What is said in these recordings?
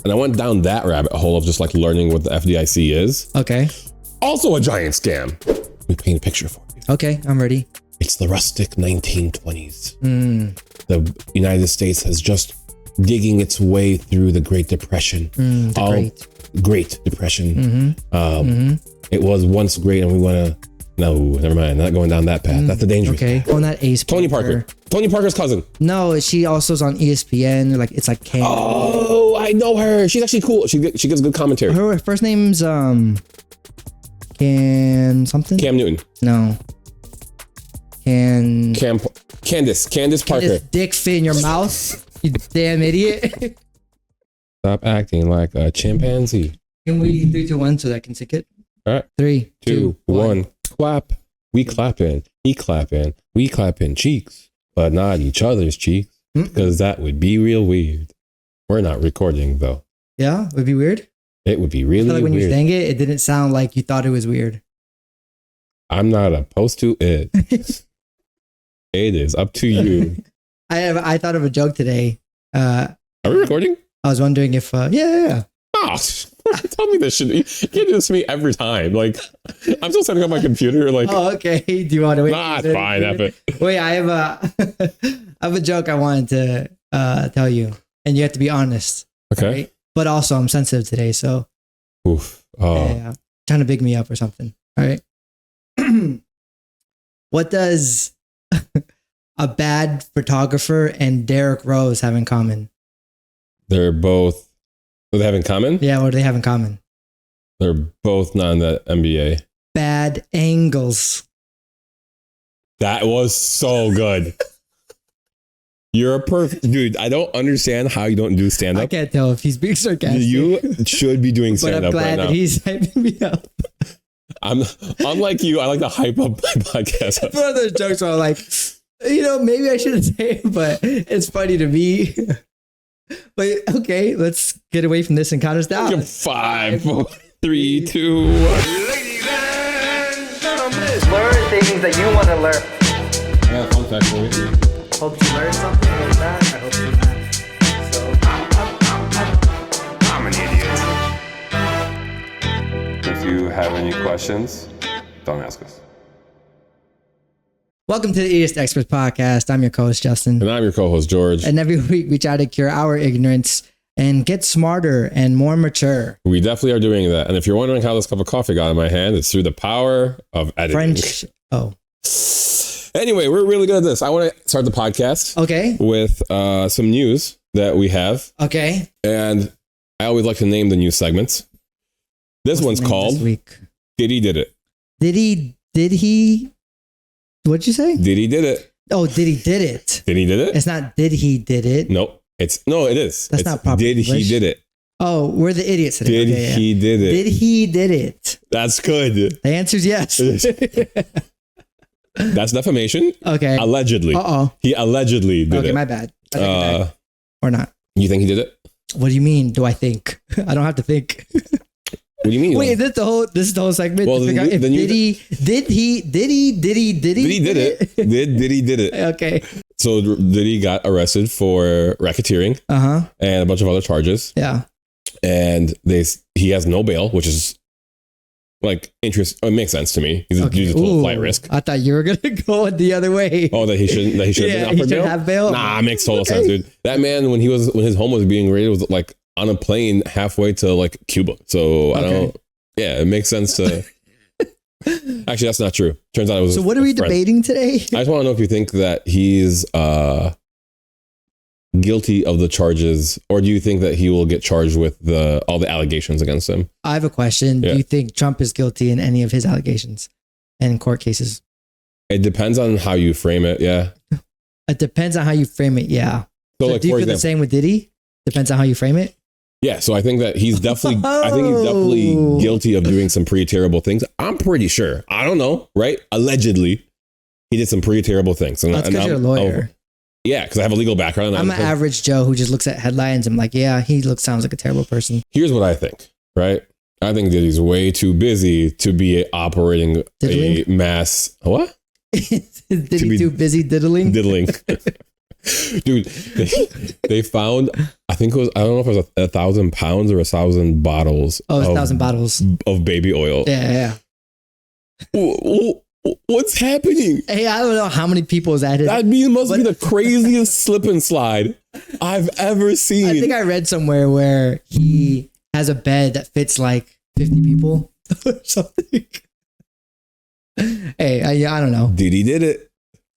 And I went down that rabbit hole of just like learning what the FDIC is. Okay. Also a giant scam. Let me paint a picture for you. Okay, I'm ready. It's the rustic 1920s. The United States has just digging its way through the Great Depression. Great Depression. It was once great and we want to... No, never mind. Not going down that path. That's the dangerous path. Oh, not Ace Tony Parker. Tony Parker's cousin. No, she also is on ESPN. Like it's like Cam. Oh, I know her. She's actually cool. She gives good commentary. Her first name's Cam something. Cam Newton. No. Candace Parker. Candace dick fit in your mouth. You damn idiot. Stop acting like a chimpanzee. Can we 3, 2, 1 so that I can sync it? All right. 3, 2, 1. Clap. We clapping. He clapping. We clapping cheeks, but not each other's cheeks, because that would be real weird. We're not recording though. Yeah, it would be weird. It would be really I feel like when weird. you sang it didn't sound like you thought it was weird. I'm not opposed to it. It is up to you. I thought of a joke today. Are we recording? I was wondering if yeah. Oh, tell me this shit. You can't do this to me every time. Like, I'm still setting up my computer. Like, oh, okay. Do you want to wait? Nah, it's fine. Wait, I have a joke I wanted to tell you, and you have to be honest. Okay. Right? But also, I'm sensitive today, so. Oof. Oh. Yeah, trying to big me up or something. All right. What does a bad photographer and Derrick Rose have in common? They're both. What do they have in common? Yeah, what do they have in common? They're both not in the NBA. Bad angles. That was so good. You're a perfect dude. I don't understand how you don't do stand I up. can't tell if he's being sarcastic. You should be doing stand but I'm up glad right that now. he's hyping me up. I'm unlike you. I like to hype up my podcast. It's one of those jokes where I'm like, maybe I shouldn't say it, but it's funny to me. But okay, let's get away from this and count us down. 5, 4, 3, 2, 1. Ladies and gentlemen, Learn things that you want to learn. Yeah, fun fact for you. Hope you learned something like that. I hope you have. So, I'm an idiot. If you have any questions, don't ask us. welcome to the Idiot Experts Podcast. I'm your co-host, Justin. And I'm your co-host, George. And every week we try to cure our ignorance and get smarter and more mature. We definitely are doing that. And if you're wondering how this cup of coffee got in my hand, it's through the power of editing. French. Oh, Anyway, we're really good at this. I want to start the podcast okay. with some news that we have. Okay. And I always like to name the news segments. This What's one's the name called this week? Diddy Did It. Did he? What'd you say? Diddy Did It. Oh, Diddy did it. Diddy Did It? It's not did he did it. Nope. It is. That's it's not proper Did he English. did it? Oh, we're the idiots today. Did Okay, yeah. he did it? Did he did it? That's good. The answer is yes. That's defamation. Okay. Allegedly. Uh-oh. He allegedly did Okay, it. my bad. I take it back. Or not. You think he did it? What do you mean? Do I think? I don't have to think. What do you mean? Wait, is this the whole segment? Well, to figure out if Diddy did it? Diddy did it. Okay. So Diddy got arrested for racketeering and a bunch of other charges. Yeah. And he has no bail, which is like it makes sense to me. He's a total flight risk. I thought you were gonna go the other way. Oh, that he shouldn't have been offered bail? Have bail. Nah, it makes total sense, dude. That man, when his home was being raided, was like on a plane halfway to like Cuba. So it makes sense to. Actually, that's not true. Turns out it was. So what are we debating today? I just want to know if you think that he's guilty of the charges, or do you think that he will get charged with all the allegations against him? I have a question. Yeah. Do you think Trump is guilty in any of his allegations and court cases? It depends on how you frame it. Yeah. It depends on how you frame it. Yeah. So, So like, do you for feel the example, same with Diddy? Depends on how you frame it. yeah. So I think that he's definitely, guilty of doing some pretty terrible things. I'm pretty sure. I don't know, right? Allegedly, he did some pretty terrible things. And That's because you're a lawyer. Yeah, because I have a legal background. I'm an average Joe who just looks at headlines. I'm like, yeah, he sounds like a terrible person. Here's what I think, right? I think that he's way too busy to be operating Diddling? a mass. What? Did he too busy diddling? Diddling. Dude, they found, I I think it was, I don't know if it was 1,000 pounds or 1,000 bottles. Oh, it's 1,000 bottles of baby oil. Yeah. What's happening? Hey, I don't know how many people is at it. That must be the craziest slip and slide I've ever seen. I think I read somewhere where he has a bed that fits like 50 people or something. Hey, I don't know. Diddy did it.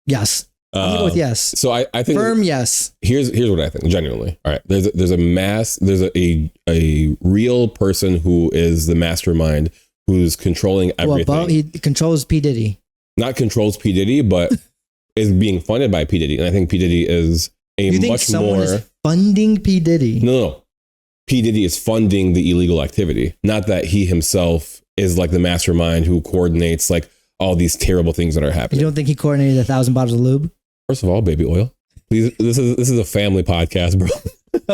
Yes. I'll go with yes. So I think firm yes. Here's what I think. Genuinely, all right. There's a real person who is the mastermind who's controlling everything. Well, he controls P. Diddy. Not controls P. Diddy, but is being funded by P. Diddy, and I think P. Diddy is you think much someone more is funding P. Diddy. No. P. Diddy is funding the illegal activity, not that he himself is like the mastermind who coordinates like all these terrible things that are happening. You don't think he coordinated 1,000 bottles of lube? First of all, baby oil. Please, this is a family podcast, bro.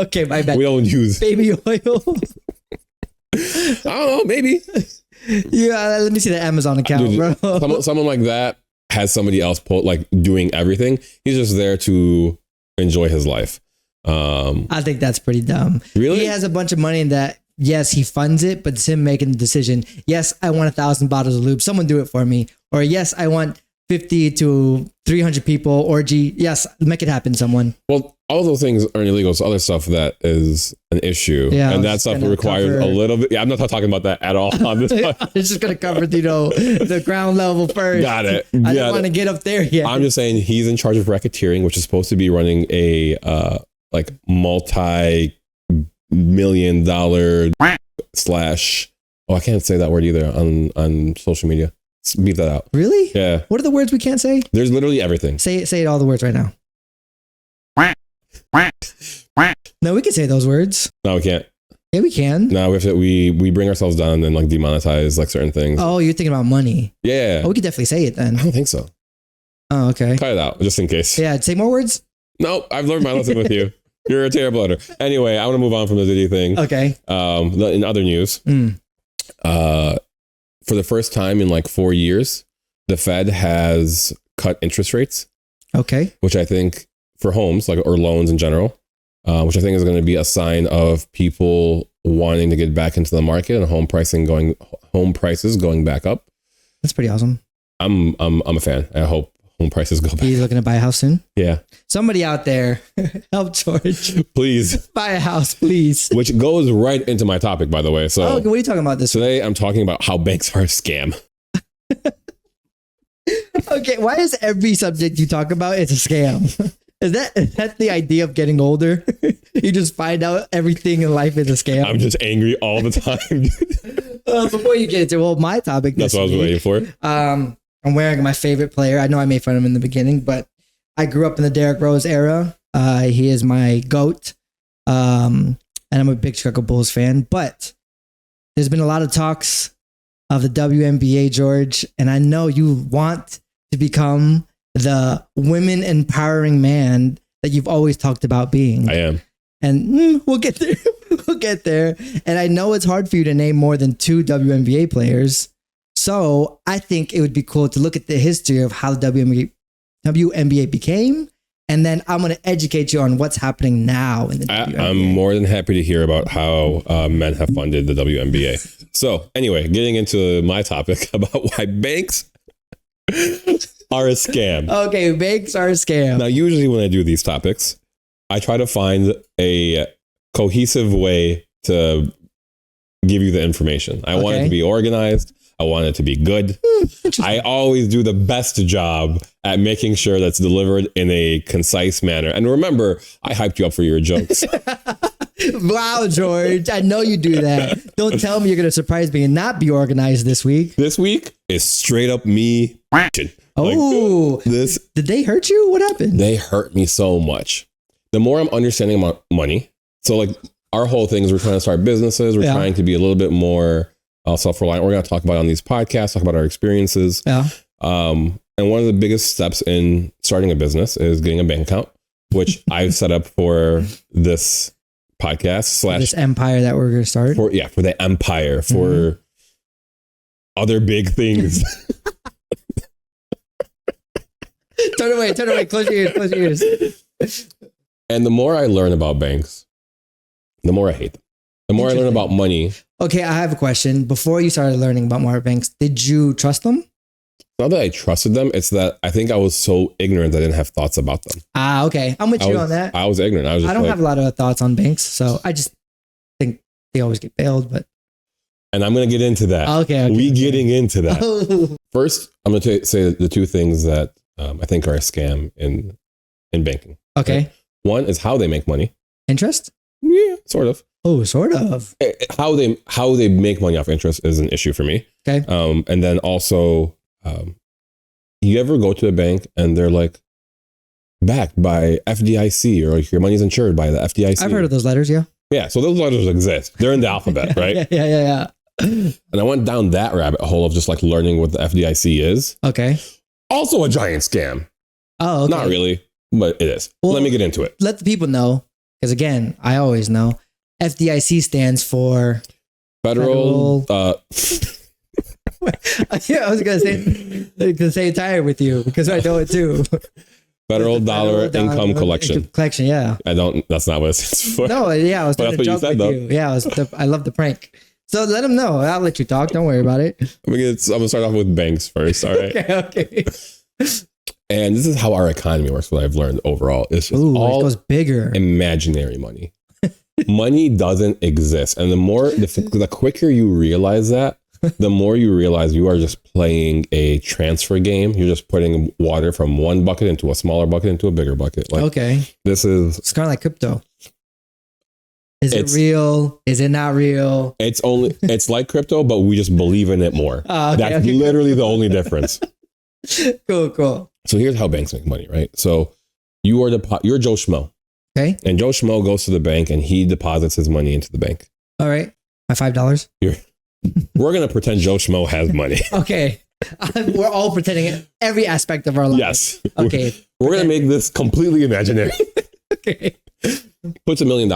Okay, my bad. We don't use baby oil. I don't know, maybe. Yeah, let me see the Amazon account, Dude, bro. Someone like that has somebody else like doing everything. He's just there to enjoy his life. I think that's pretty dumb. Really? He has a bunch of money in that. Yes, he funds it, but it's him making the decision. Yes, I want 1,000 bottles of lube. Someone do it for me. Or yes, I want 50 to 300 people orgy. Yes, make it happen, someone. Well, all those things are illegal. So other stuff that is an issue. Yeah, and that stuff requires a little bit. Yeah, I'm not talking about that at all on this podcast. It's just going to cover, the ground level first. Got it. I don't want to get up there yet. I'm just saying he's in charge of racketeering, which is supposed to be running a like multi-million-dollar / I can't say that word either on social media. Beat that out. Really? Yeah. What are the words we can't say? There's literally everything. Say it all the words right now. No, we can say those words. No, we can't. Yeah, we can. No, we bring ourselves down and like demonetize like certain things. Oh, you're thinking about money. Yeah. Oh, we could definitely say it then. I don't think so. Oh, okay. Cut it out just in case. Yeah, say more words. Nope, I've learned my lesson with you. You're a terrible editor. Anyway, I want to move on from the Diddy thing. Okay. In other news, for the first time in like 4 years, the Fed has cut interest rates. Okay. Which I think for homes or loans in general, which I think is going to be a sign of people wanting to get back into the market and home prices going back up. That's pretty awesome. I'm a fan. I hope home prices go back. He's looking to buy a house soon? Yeah. Somebody out there, help George. Please. Buy a house, please. Which goes right into my topic, by the way. So what are you talking about this today? I'm talking about how banks are a scam. Okay, why is every subject you talk about it's a scam? Is that the idea of getting older? You just find out everything in life is a scam. I'm just angry all the time. Before you get into my topic, that's what I was waiting for. I'm wearing my favorite player. I know I made fun of him in the beginning, but I grew up in the Derrick Rose era. He is my GOAT, and I'm a big Chicago Bulls fan. But there's been a lot of talks of the WNBA, George, and I know you want to become the women empowering man that you've always talked about being. I am. And we'll get there. We'll get there. And I know it's hard for you to name more than 2 WNBA players. So I think it would be cool to look at the history of how the WNBA became. And then I'm going to educate you on what's happening now in the WNBA. I'm more than happy to hear about how men have funded the WNBA. So anyway, getting into my topic about why banks are a scam. Okay, banks are a scam. Now, usually when I do these topics, I try to find a cohesive way to give you the information. I want it to be organized. I want it to be good. I always do the best job at making sure that's delivered in a concise manner. And remember, I hyped you up for your jokes. Wow, George. I know you do that. Don't tell me you're going to surprise me and not be organized this week. This week is straight up me. Oh, did they hurt you? What happened? They hurt me so much. The more I'm understanding about money. So like our whole thing is we're trying to start businesses. We're trying to be a little bit more self-reliant. We're going to talk about it on these podcasts, talk about our experiences. Yeah. And one of the biggest steps in starting a business is getting a bank account, which I've set up for this podcast / this empire that we're going to start. For the empire, for other big things. Turn away, close your ears. And the more I learn about banks, the more I hate them. The more I learn about money. Okay, I have a question. Before you started learning about more banks, did you trust them? Not that I trusted them, it's that I think I was so ignorant I didn't have thoughts about them. Ah, okay. I'm with you on that. I was ignorant. I don't have a lot of thoughts on banks, so I just think they always get bailed. But and I'm going to get into that. Okay. Getting into that. First, I'm going to say the two things that I think are a scam in banking. Okay. Right? One is how they make money. Interest? Yeah, sort of. Oh, sort of. How they make money off interest is an issue for me. Okay. And then also, you ever go to a bank and they're like backed by FDIC, or like your money's insured by the FDIC? I've heard of those letters. Yeah. Yeah. So those letters exist. They're in the alphabet, right? Yeah. And I went down that rabbit hole of just like learning what the FDIC is. Okay. Also a giant scam. Oh, okay. Not really, but it is. Well, let me get into it. Let the people know, because again, I always know. FDIC stands for Federal. Yeah, I was gonna say entire with you because I know it too. Federal dollar income collection. Collection, yeah. That's not what it stands for. No, yeah, I was trying to joke with you. Yeah, I love the prank. So let them know. I'll let you talk. Don't worry about it. I'm gonna start off with banks first. All right. Okay. And this is how our economy works. What I've learned overall is just it all goes bigger. Imaginary money. Money doesn't exist, and the quicker you realize that, the more you realize you are just playing a transfer game. You're just putting water from one bucket into a smaller bucket into a bigger bucket. Like, okay. It's kind of like crypto. Is it real? Is it not real? It's like crypto, but we just believe in it more. That's literally the only difference. Cool. So here's how banks make money, right? So you're Joe Schmo. Okay. And Joe Schmo goes to the bank and he deposits his money into the bank. All right. My $5. We're going to pretend Joe Schmo has money. Okay. We're all pretending every aspect of our life. Yes. Okay. We're going to make this completely imaginary. Okay. Puts $1 million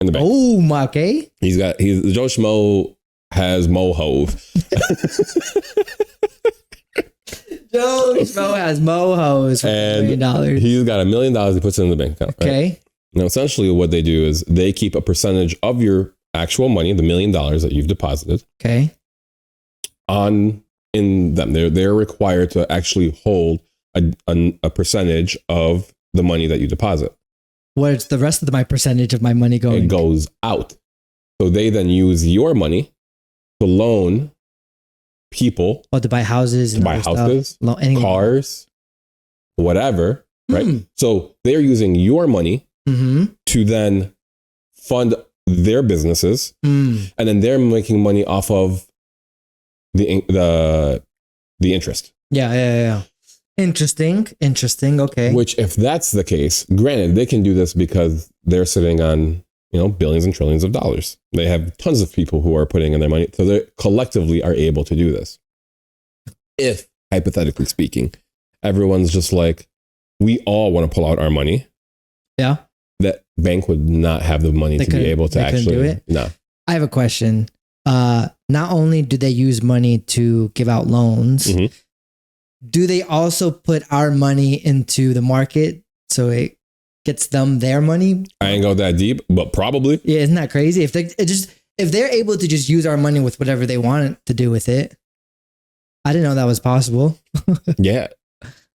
in the bank. Oh, my, okay. Joe Schmo has mohove. Joe Schmo has mohos for $1 million. He's got $1 million he puts in the bank account. Okay. Right? Now, essentially what they do is they keep a percentage of your actual money, the $1 million that you've deposited. Okay. In them. They're required to actually hold a percentage of the money that you deposit. Where's the rest of my percentage of my money going? It goes out. So they then use your money to loan people. To buy houses. Cars, whatever, right? So they're using your money to then fund their businesses, and then they're making money off of the interest. Yeah. Interesting. Okay. Which, if that's the case, granted, they can do this because they're sitting on billions and trillions of dollars. They have tons of people who are putting in their money, so they collectively are able to do this. If, hypothetically speaking, everyone's just like, we all want to pull out our money. Yeah. That bank would not have the money to be able to actually do it. No. I have a question. Not only do they use money to give out loans, do they also put our money into the market so it gets them their money? I ain't go that deep, but probably. Yeah, isn't that crazy? If they're able to just use our money with whatever they want to do with it, I didn't know that was possible. Yeah.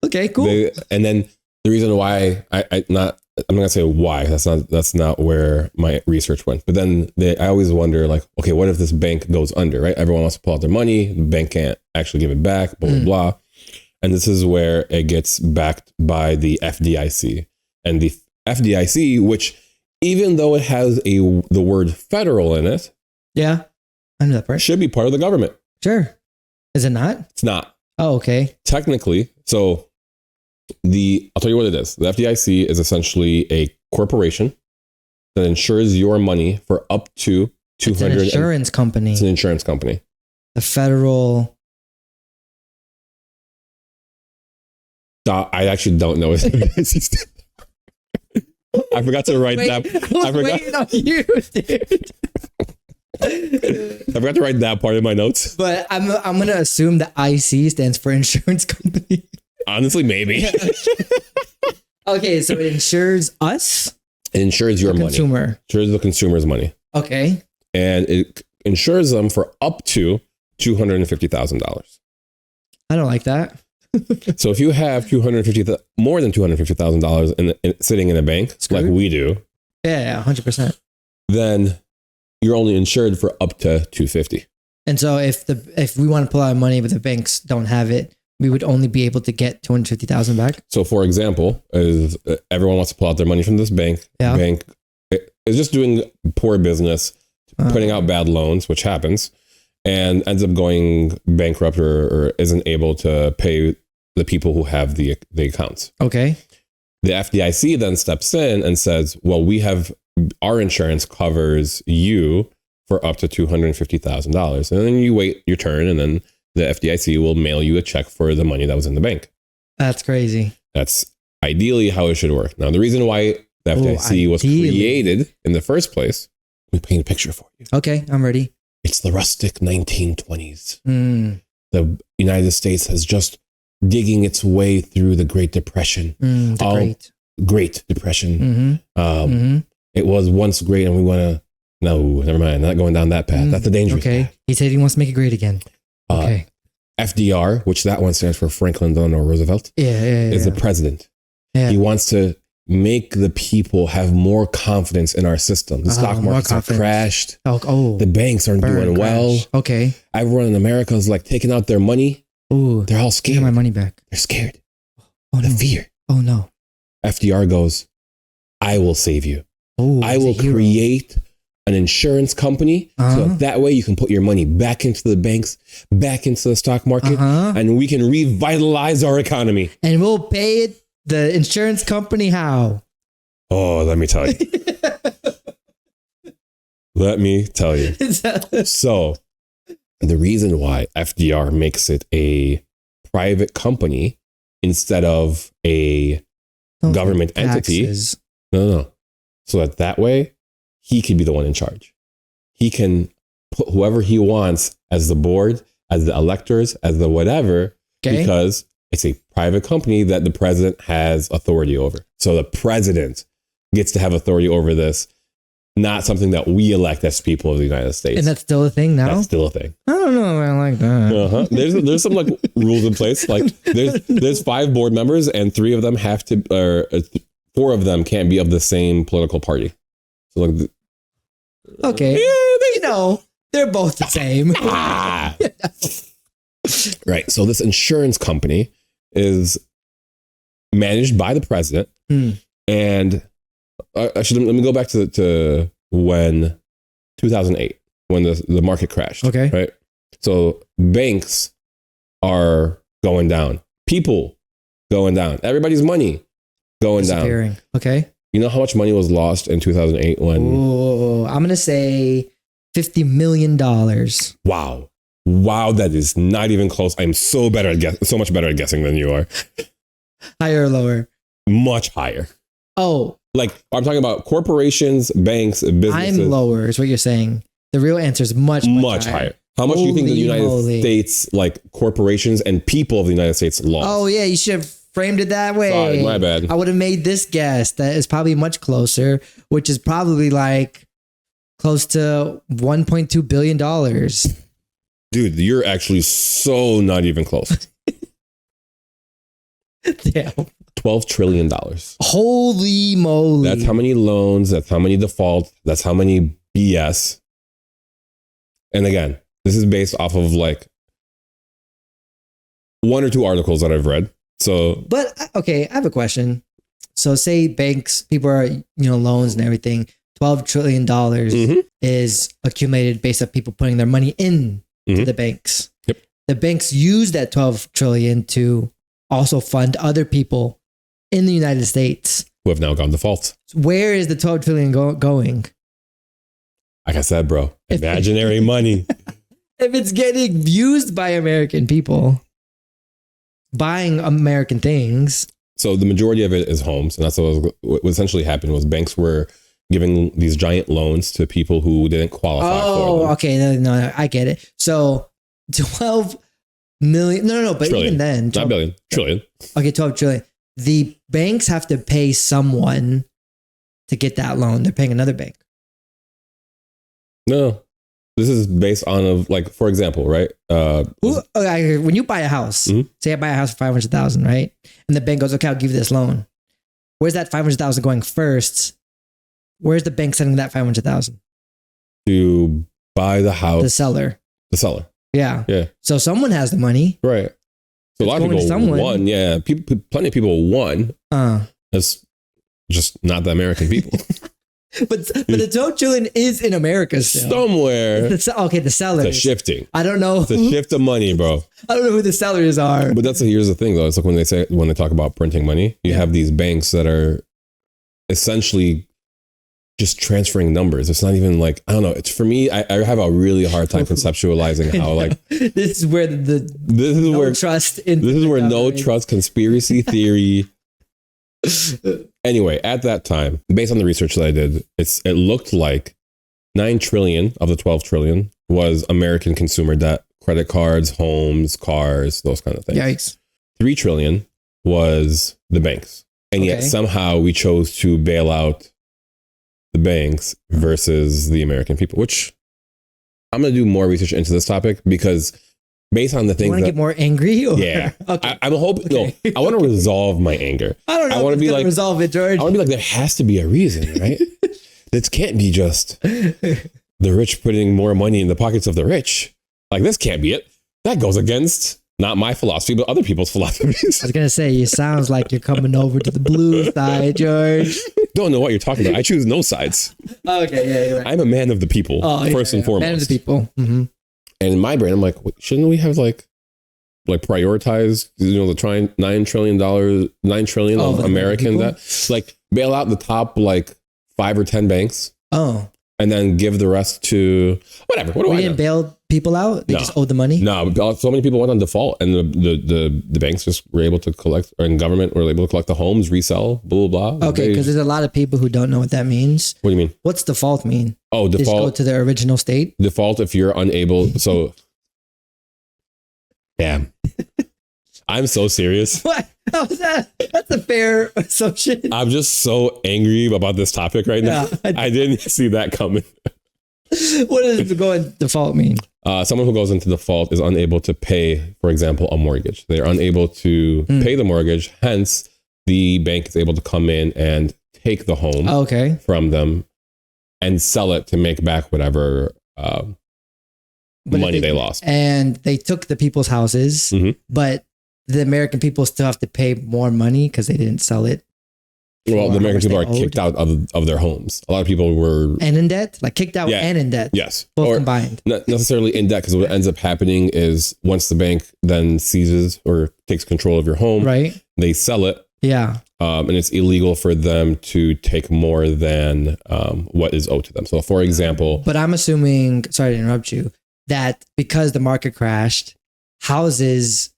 Okay, cool. And then the reason why I'm not gonna say why. That's not where my research went. But then I always wonder, like, okay, what if this bank goes under? Right? Everyone wants to pull out their money. The bank can't actually give it back. Blah blah blah. And this is where it gets backed by the FDIC, and the FDIC, which even though it has the word federal in it, yeah, I know that part, should be part of the government. Sure. Is it not? It's not. Oh, okay. Technically, so I'll tell you what it is. The FDIC is essentially a corporation that insures your money for up to 200. It's an insurance company. It's an insurance company. The federal. I actually don't know. I forgot to write that. I forgot to write that part in my notes. But I'm gonna assume that IC stands for insurance company. Honestly, maybe. Okay, so it insures us. It insures your money. Consumer. Insures the consumer's money. Okay. And it insures them for up to $250,000. I don't like that. So if you have more than $250,000 sitting in a bank, like we do, Yeah, 100%. then you're only insured for up to $250,000. And so if we want to pull out money but the banks don't have it, we would only be able to get $250,000 back. So for example, is everyone wants to pull out their money from this bank. Yeah. Bank is just doing poor business, putting out bad loans, which happens, and ends up going bankrupt or isn't able to pay the people who have the accounts. Okay. The FDIC then steps in and says, well, our insurance covers you for up to $250,000. And then you wait your turn, and then the FDIC will mail you a check for the money that was in the bank. That's crazy. That's ideally how it should work. Now, the reason why the FDIC was created in the first place, let me paint a picture for you. Okay, I'm ready. It's the rustic 1920s. The United States has just digging its way through the Great Depression. Great Depression. It was once great, and we want to. No, never mind. Not going down that path. That's a dangerous path. He said he wants to make it great again. Okay. FDR, which that one stands for Franklin Delano Roosevelt, is the president. Yeah. He wants to make the people have more confidence in our system. The stock markets have crashed. The banks aren't doing well. Okay. Everyone in America is like taking out their money. Ooh, they're all scared. Get my money back. They're scared. Oh, the no. fear. Oh no. FDR goes, I will save you. Oh, I will create an insurance company so that way you can put your money back into the banks, back into the stock market, and we can revitalize our economy. And we'll pay the insurance company how? Oh, let me tell you. Let me tell you. So the reason why FDR makes it a private company instead of a government entity. No. So that way, he can be the one in charge. He can put whoever he wants as the board, as the electors, as the whatever, because it's a private company that the president has authority over. So the president gets to have authority over this, not something that we elect as people of the United States. And that's still a thing now? That's still a thing. I don't know if I like that. There's some like rules in place. Like there's 5 board members and 3 of them have to, or 4 of them can't be of the same political party. So like, okay, they're both the same. Right. So this insurance company is managed by the president, and actually, let me go back to when 2008, when the market crashed. Okay. Right. So banks are going down. People going down. Everybody's money going down. Okay. You know how much money was lost in 2008 when? Oh, I'm going to say $50 million. Wow. That is not even close. I'm so much better at guessing than you are. Higher or lower? Much higher. Oh. Like, I'm talking about corporations, banks, businesses. I'm lower is what you're saying. The real answer is much higher. How much do you think the United States, like corporations and people of the United States lost? Oh, yeah. You should have framed it that way. Sorry, my bad. I would have made this guess that is probably much closer, which is probably like close to $1.2 billion. Dude, you're actually so not even close. Damn. $12 trillion. Holy moly. That's how many loans, that's how many defaults, that's how many BS. And again, this is based off of like 1 or 2 articles that I've read. So, but okay, I have a question. So say banks, people are, loans and everything, $12 trillion is accumulated based on people putting their money in to the banks. Yep. The banks use that 12 trillion to also fund other people in the United States who have now gone default. Where is the 12 trillion going? Like I said, bro, imaginary money. If it's getting used by American people, buying American things. So the majority of it is homes. And that's what essentially happened was banks were giving these giant loans to people who didn't qualify for them. Oh, okay. No, I get it. So 12 million. No. But trillion. Even then. 12, not billion. Trillion. Okay, 12 trillion. The banks have to pay someone to get that loan. They're paying another bank. No, this is based on of like, for example, right? When you buy a house, say I buy a house for 500,000, right? And the bank goes, okay, I'll give you this loan. Where's that 500,000 going first? Where's the bank sending that 500,000? To buy the house. The seller. The seller. Yeah. Yeah. So someone has the money. Right. So a lot of people won. Yeah. Plenty of people won. That's just not the American people. but the 12 trillion is in America still. Somewhere. The sellers. It's a shifting. I don't know. It's a shift of money, bro. I don't know who the sellers are. But here's the thing though. It's like when they talk about printing money, you have these banks that are essentially just transferring numbers. It's not even like, I don't know. It's for me, I have a really hard time conceptualizing how like this is where no trust conspiracy theory. Anyway, at that time, based on the research that I did, it looked like 9 trillion of the 12 trillion was American consumer debt, credit cards, homes, cars, those kind of things. Yikes. 3 trillion was the banks. And yet somehow we chose to bail out the banks versus the American people, which I'm going to do more research into this topic because based on the things you want to get more angry? Or? Yeah. Okay. I'm hoping, no, I want to resolve my anger. I don't know. I want to be like, resolve it, George. I want to be like, there has to be a reason, right? This can't be just the rich putting more money in the pockets of the rich. Like, this can't be it. That goes against not my philosophy, but other people's philosophies. I was going to say, it sounds like you're coming over to the blue side, George. Don't know what you're talking about. I choose no sides. Okay, yeah, you're right. I'm a man of the people, first and foremost. Man of the people. Mm-hmm. And in my brain, I'm like, shouldn't we have like prioritized, the $9 trillion of American that like bail out the top like 5 or 10 banks. Oh. And then give the rest to whatever. What do I know? Didn't bail people out? They just owed the money? No, so many people went on default and the banks just were able to collect, and government were able to collect the homes, resell, blah, blah, blah. Okay, because there's a lot of people who don't know what that means. What do you mean? What's default mean? Oh, default. Just go to the original state? Default if you're unable. So, damn. I'm so serious. What? How is that? That's a fair assumption. I'm just so angry about this topic right now. I didn't see that coming. What does going default mean? Someone who goes into default is unable to pay, for example, a mortgage. They're unable to pay the mortgage. Hence, the bank is able to come in and take the home from them and sell it to make back whatever money they lost. And they took the people's houses, but the American people still have to pay more money because they didn't sell it. Well, the American people are kicked out of their homes. A lot of people were... And in debt? Like kicked out and in debt? Yes. Both combined. Not necessarily in debt, because what ends up happening is once the bank then seizes or takes control of your home, they sell it. Yeah. And it's illegal for them to take more than what is owed to them. So for example... But I'm assuming, sorry to interrupt you, that because the market crashed, houses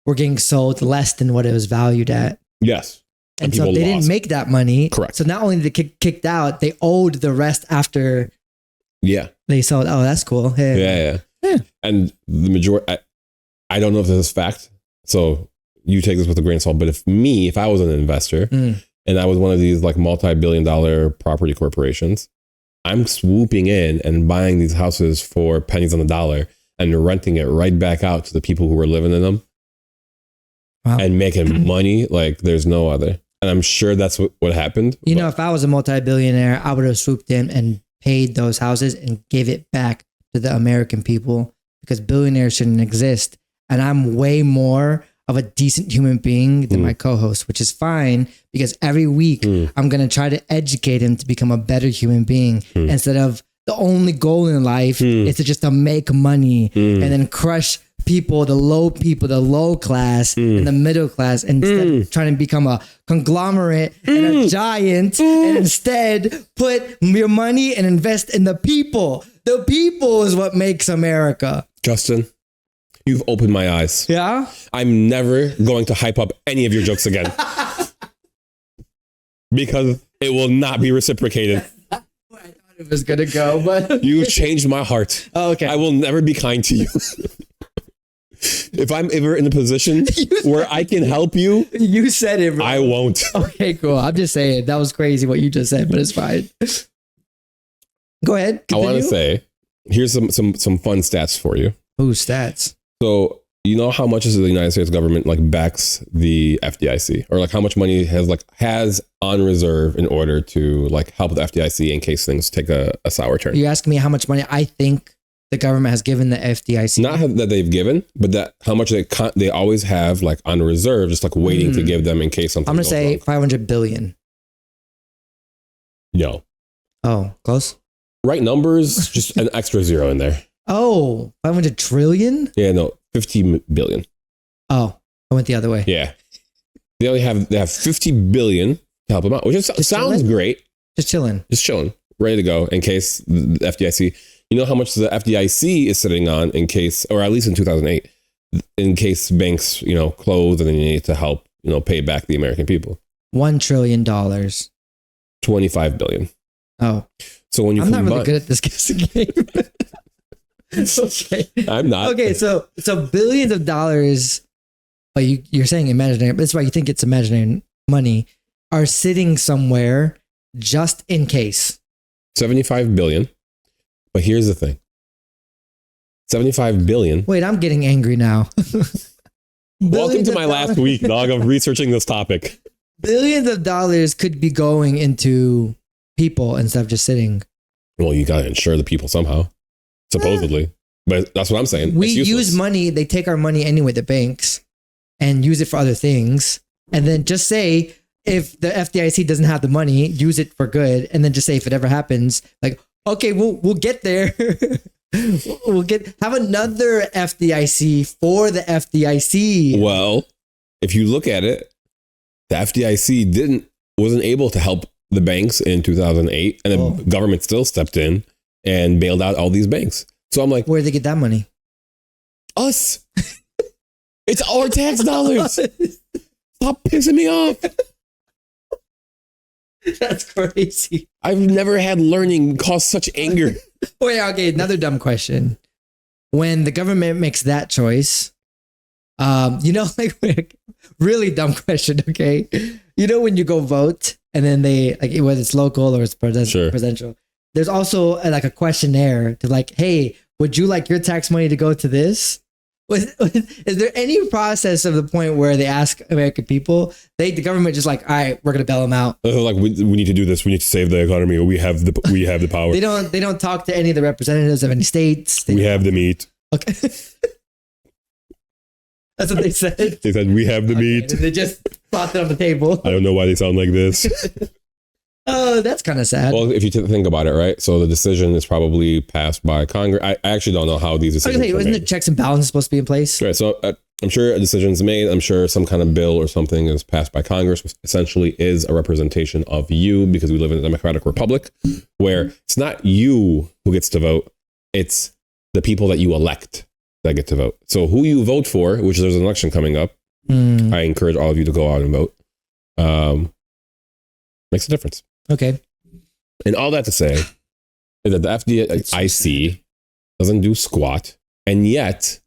were getting sold less than what it was valued at. Yes. And so they didn't make that money. Correct. So not only did they get kicked out, they owed the rest after they sold. Oh, that's cool. Yeah. And the majority, I don't know if this is fact, so you take this with a grain of salt, but if I was an investor and I was one of these like multi-billion-dollar property corporations, I'm swooping in and buying these houses for pennies on the dollar and renting it right back out to the people who were living in them. Wow. And making money like there's no other. And I'm sure that's what happened. You know, if I was a multi-billionaire, I would have swooped in and paid those houses and gave it back to the American people, because billionaires shouldn't exist. And I'm way more of a decent human being than my co-host, which is fine, because every week I'm going to try to educate him to become a better human being instead of the only goal in life is to just to make money and then crush people, the low class and the middle class, instead of trying to become a conglomerate and a giant, and instead put your money and invest in the people. The people is what makes America. Justin, you've opened my eyes. Yeah? I'm never going to hype up any of your jokes again. Because it will not be reciprocated. It was gonna go, but you've changed my heart. Oh, okay. I will never be kind to you. if I'm ever in a position where I can help you, You said it, bro. I won't. Okay, cool. I'm just saying that was crazy what you just said, but it's fine. Go ahead. I want to continue. say, here's some fun stats for you. Ooh, stats. So you know how much is the United States government like backs the FDIC, or like how much money has on reserve in order to like help the FDIC in case things take a sour turn. You asking me how much money I think the government has given the FDIC? Not that they've given, but that how much they always have like on reserve, just like waiting to give them in case something. I'm gonna goes say wrong. 500 billion. No. Oh, close. Right numbers, just an extra zero in there. Oh, 500 trillion? Yeah, no, 50 billion. Oh, I went the other way. Yeah. They have 50 billion to help them out, which sounds chilling? great. Just chilling. Just chilling, ready to go in case the FDIC, you know how much the FDIC is sitting on in case, or at least in 2008, in case banks, close and then you need to help, pay back the American people. $1 trillion. 25 billion. Oh, So when you I'm not combine, really good at this guessing game. Okay. I'm not. Okay, so billions of dollars, but you're saying imaginary, but that's why you think it's imaginary money, are sitting somewhere just in case. 75 billion. But here's the thing. 75 billion. Wait, I'm getting angry now. Welcome Billions to of my last dollars- week, dog, of researching this topic. Billions of dollars could be going into people instead of just sitting. Well, you got to insure the people somehow, supposedly. But that's what I'm saying. We It's useless. use money, they take our money anyway, the banks, and use it for other things. And then just say, if the FDIC doesn't have the money, use it for good. And then just say, if it ever happens, like, okay, we'll get there. Have another FDIC for the FDIC. Well, if you look at it, the FDIC wasn't able to help the banks in 2008, and the government still stepped in and bailed out all these banks. So I'm like, Where'd they get that money? us. It's our tax dollars. Stop pissing me off. That's crazy. I've never had learning cause such anger. Wait, okay, another dumb question. When the government makes that choice, like really dumb question, okay? You know when you go vote and then they, like, whether it's local or it's presidential, there's also like a questionnaire to like, hey, would you like your tax money to go to this? Is there any process of the point where they ask American people, the government just like, all right, we're gonna bail them out? Like we need to do this. We need to save the economy. We have the power. They don't talk to any of the representatives of any states. We have the meat. Okay. That's what they said. They said we have the meat. And they just plopped it on the table. I don't know why they sound like this. Oh, that's kind of sad. Well, if you think about it, right? So the decision is probably passed by Congress. I actually don't know how these I was decisions gonna say, are wasn't made. the checks and balances supposed to be in place? Right. So I'm sure a decision's made. I'm sure some kind of bill or something is passed by Congress, which essentially is a representation of you, because we live in a democratic republic where it's not you who gets to vote. It's the people that you elect that get to vote. So who you vote for, which there's an election coming up, I encourage all of you to go out and vote. Makes a difference. Okay. And all that to say is that the FDIC doesn't do squat, and yet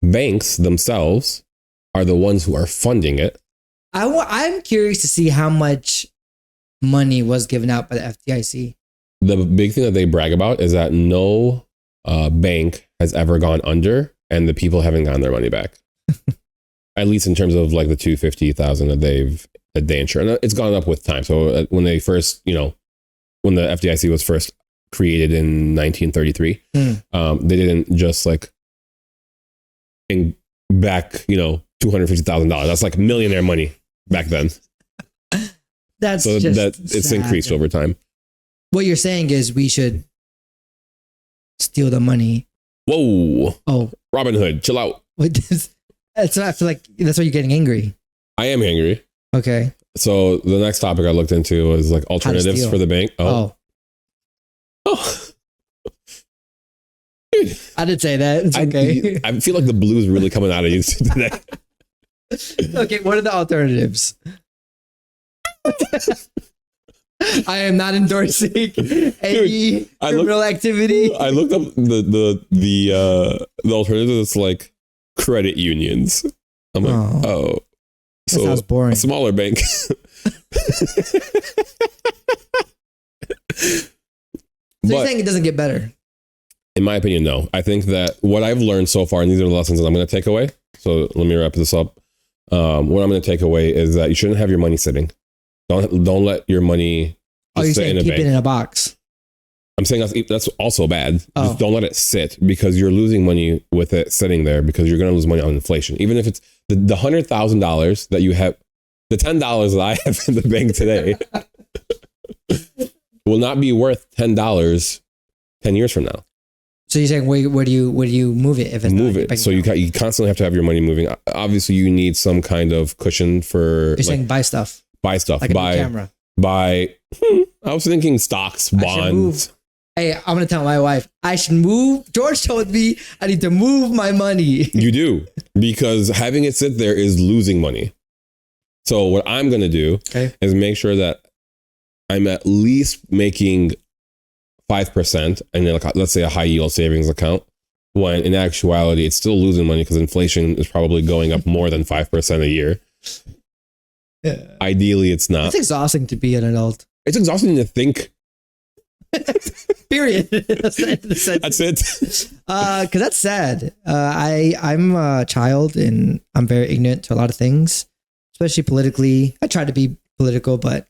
banks themselves are the ones who are funding it. I'm curious to see how much money was given out by the FDIC. The big thing that they brag about is that no bank has ever gone under, and the people haven't gotten their money back. At least in terms of like the $250,000 that they insure, and it's gone up with time. So when they first, when the FDIC was first created in 1933, they didn't just like back, $250,000. That's like millionaire money back then. That's So just that it's sad. increased over time. What you're saying is we should steal the money. Whoa, Oh, Robin Hood, chill out. that's what I feel like. That's why you're getting angry. I am angry. Okay. So the next topic I looked into was like alternatives steal. for the bank. Oh, Dude, I didn't say that. It's okay. I feel like the blues really coming out of you today. Okay, what are the alternatives? I am not endorsing any criminal activity. I looked up the alternatives. It's like credit unions. I'm like, oh. That sounds boring. A smaller bank. So you're saying it doesn't get better? In my opinion, no. I think that what I've learned so far, and these are the lessons that I'm going to take away. So let me wrap this up. What I'm going to take away is that you shouldn't have your money sitting. Don't let your money just sit in a bank. Keep it in a box. I'm saying that's also bad. Just don't let it sit, because you're losing money with it sitting there, because you're going to lose money on inflation. Even if it's the $100,000 that you have, the $10 that I have in the bank today will not be worth $10 10 years from now. So you're saying where do you move it if it's move it? So you constantly have to have your money moving. Obviously, you need some kind of cushion for. You're saying buy stuff. Buy stuff. Like buy a new camera. Buy. I was thinking stocks, bonds. Hey, I'm gonna tell my wife I should move. George told me I need to move my money. You do, because having it sit there is losing money. So what I'm gonna do is make sure that I'm at least making 5%, and then let's say a high yield savings account, when in actuality it's still losing money because inflation is probably going up more than 5% a year. Yeah. Ideally, it's not. It's exhausting to be an adult. It's exhausting to think. Period. That's it. Because that's sad. I'm a child and I'm very ignorant to a lot of things, especially politically. I try to be political, but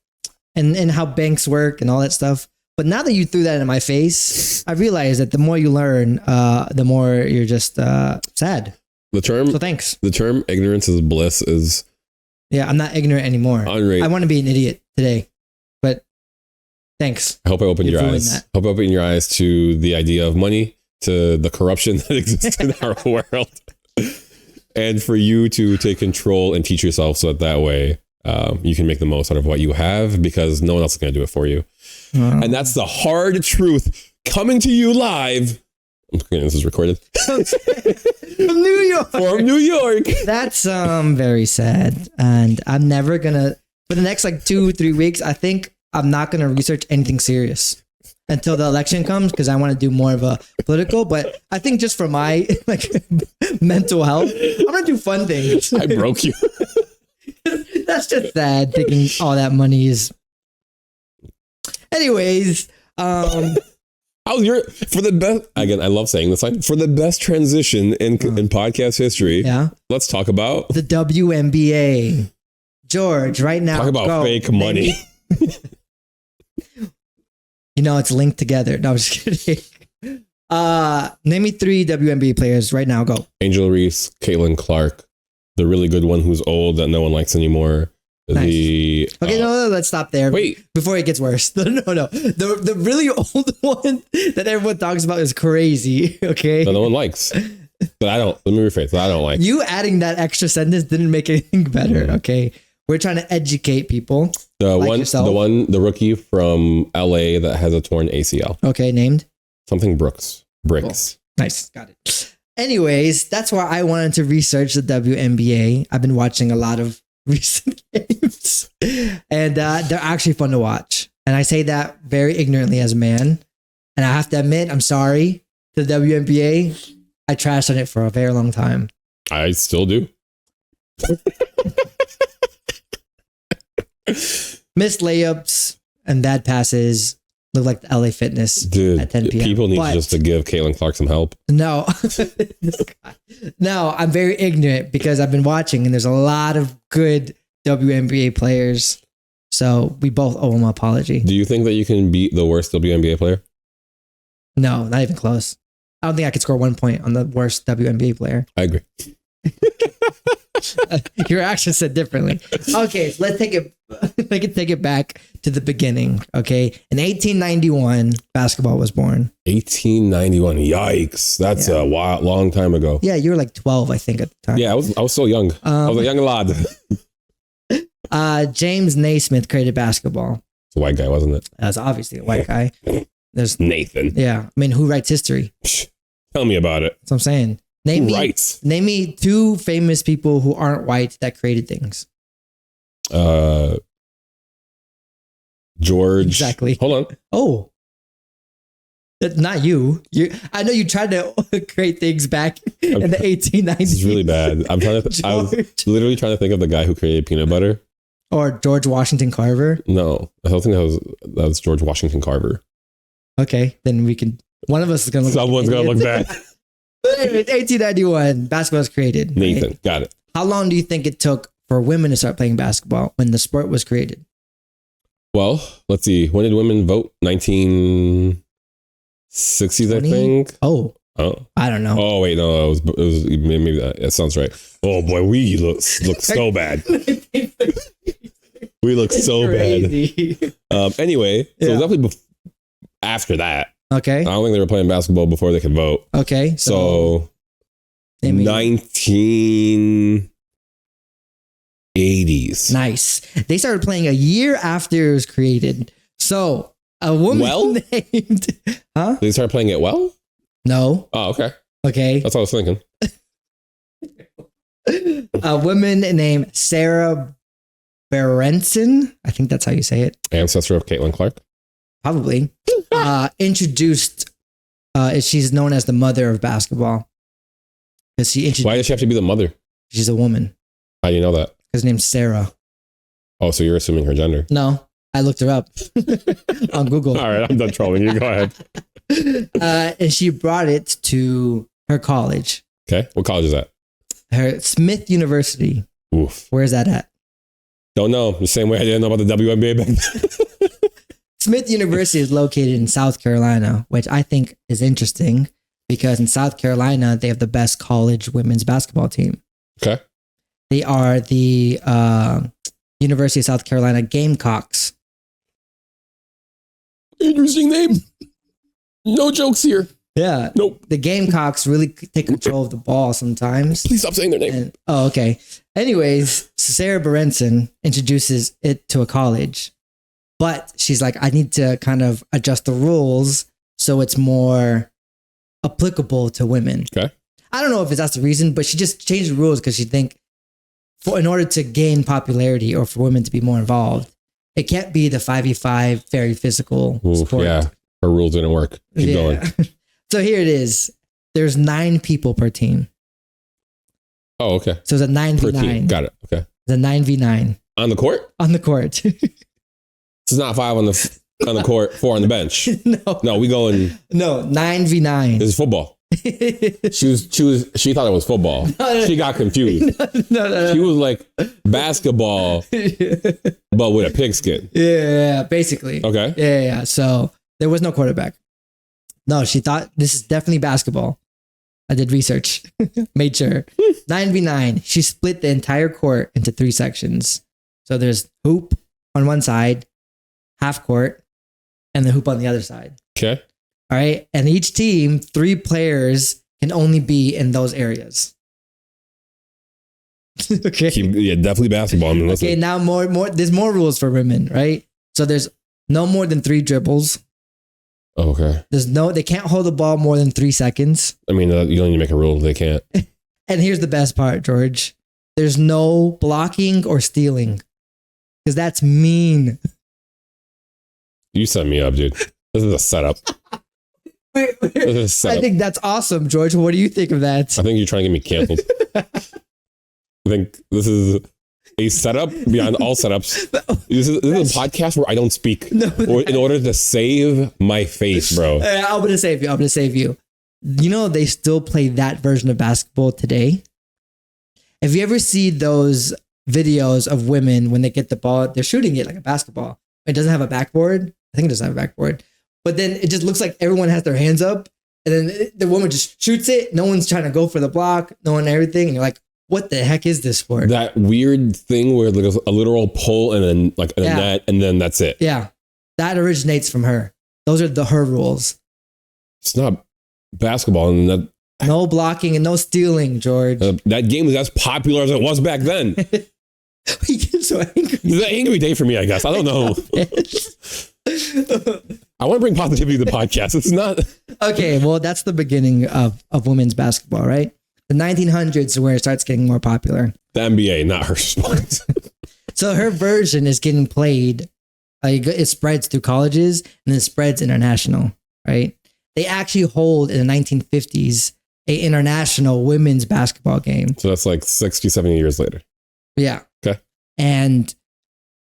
and how banks work and all that stuff. But now that you threw that in my face, I realize that the more you learn, the more you're just sad. So thanks. The term ignorance is bliss is. Yeah, I'm not ignorant anymore. I want to be an idiot today, but thanks. I hope I opened your eyes. Hope I opened your eyes to the idea of money, to the corruption that exists in our world, and for you to take control and teach yourself so that way you can make the most out of what you have, because no one else is going to do it for you. And that's the hard truth coming to you live. Okay, this is recorded. From New York. From New York. That's very sad. And I'm never gonna, for the next 2-3 weeks, I think I'm not gonna research anything serious until the election comes, because I want to do more of a political. But I think just for my mental health, I'm gonna do fun things. I broke you. That's just sad, thinking all that money is. Anyways, how's your for the best? Again, I love saying this line, for the best transition in podcast history. Yeah, let's talk about the WNBA. George, right now, talk about fake money. It's linked together. No, I'm just kidding. Name me 3 WNBA players right now. Go. Angel Reese, Caitlin Clark, the really good one who's old that no one likes anymore. Nice. No, let's stop there. Wait. Before it gets worse. No. The really old one that everyone talks about is crazy. Okay. That no one likes. But I don't. Let me rephrase. That I don't like. You adding that extra sentence didn't make anything better. Okay. We're trying to educate people. The rookie from LA that has a torn ACL. Okay. Named? Something Bricks. Cool. Nice. Got it. Anyways, that's why I wanted to research the WNBA. I've been watching a lot of recent games, and they're actually fun to watch. And I say that very ignorantly as a man. And I have to admit, I'm sorry to the WNBA. I trashed on it for a very long time. I still do. Missed layups and bad passes. Look like the LA Fitness at 10 p.m. People need just to give Caitlin Clark some help. No. No, I'm very ignorant because I've been watching and there's a lot of good WNBA players. So we both owe them an apology. Do you think that you can beat the worst WNBA player? No, not even close. I don't think I could score 1 point on the worst WNBA player. I agree. Your action said differently. Okay, so let's take it back to the beginning. Okay, in 1891, basketball was born. 1891. Yikes! That's a long time ago. Yeah, you were like 12, I think, at the time. Yeah, I was so young. I was a young lad. James Naismith created basketball. It's a white guy, wasn't it? That's obviously a white guy. There's Nathan. Yeah, I mean, who writes history? Tell me about it. That's what I'm saying. Name me 2 famous people who aren't white that created things. George. Exactly. Hold on. Oh. Not you. I know you tried to create things back in the 1890s. This is really bad. I was literally trying to think of the guy who created peanut butter. Or George Washington Carver. No, I don't think that was George Washington Carver. Okay, then we can. One of us is gonna look. Someone's gonna look bad. But anyways, 1891, basketball was created. Nathan, right? got it. How long do you think it took for women to start playing basketball when the sport was created? Well, let's see. When did women vote? 1960s, I think. Oh, I don't know. Oh wait, no, it was maybe that sounds right. Oh boy, we look so bad. We look so crazy. bad. Anyway, so it was definitely after that. Okay. I don't think they were playing basketball before they could vote. Okay. So 1980s. Nice. They started playing a year after it was created. So a woman named... Huh? They started playing it well? No. Oh, okay. Okay. That's what I was thinking. A woman named Sarah Berenson, I think that's how you say it. Ancestor of Caitlin Clark? Probably. Introduced, she's known as the mother of basketball. Because she introduced... Why does she have to be the mother? She's a woman. How do you know that? Because her name's Sarah. Oh, so you're assuming her gender? No, I looked her up on Google. All right, I'm done trolling you. Go ahead. And she brought it to her college. Okay. What college is that? Her Smith University. Oof. Where's that at? Don't know. The same way I didn't know about the WNBA back then. Smith University is located in South Carolina, which I think is interesting because in South Carolina, they have the best college women's basketball team. Okay. They are the University of South Carolina Gamecocks. Interesting name. No jokes here. Yeah. Nope. The Gamecocks really take control of the ball sometimes. Please stop saying their name. Okay. Anyways, Sarah Berenson introduces it to a college, but she's like, I need to kind of adjust the rules so it's more applicable to women. Okay. I don't know if that's the reason, but she just changed the rules because she think in order to gain popularity or for women to be more involved, it can't be the 5v5 very physical sport. Yeah. Her rules didn't work. Keep going. So here it is. There's 9 people per team. Oh, okay. So it's a 9v9. Per team. Got it. Okay. It's a 9v9. On the court? On the court. It's not 5 on the court, 4 on the bench. No, we going. No, 9v9. This is football. She thought it was football. No. She got confused. No. She was like basketball, but with a pigskin. Yeah, basically. Okay. Yeah. So there was no quarterback. No, she thought this is definitely basketball. I did research, made sure. 9v9. She split the entire court into 3 sections. So there's hoop on one side, half court, and the hoop on the other side. Okay. All right. And each team, 3 players can only be in those areas. Okay. Yeah, definitely basketball. I mean, okay. Now more. There's more rules for women, right? So there's no more than 3 dribbles. Okay. They can't hold the ball more than 3 seconds. I mean, you don't need to make a rule. They can't. And here's the best part, George. There's no blocking or stealing because that's mean. You set me up, dude. This is a setup. Wait. I think that's awesome, George. What do you think of that? I think you're trying to get me canceled. I think this is a setup beyond all setups. This is a podcast where I don't speak in order to save my face, bro. I'm going to save you. You know, they still play that version of basketball today. Have you ever seen those videos of women when they get the ball, they're shooting it like a basketball. It doesn't have a backboard. I think it doesn't have a backboard. But then it just looks like everyone has their hands up and then the woman just shoots it. No one's trying to go for the block, no one everything. And you're like, what the heck is this sport? That weird thing where there's a literal pull and then like a net and then that's it. Yeah. That originates from her. Those are her rules. It's not basketball. And that, no blocking and no stealing, George. That game was as popular as it was back then. You get so angry. It's an angry day for me, I guess. I don't know. I want to bring positivity to the podcast. It's not. Okay, well, that's the beginning of women's basketball, right? The 1900s is where it starts getting more popular. The NBA, not her sport. So her version is getting played. It spreads through colleges and then it spreads international, right? they actually hold in the 1950s a international women's basketball game. So that's like 60, 70 years later. Yeah. Okay. And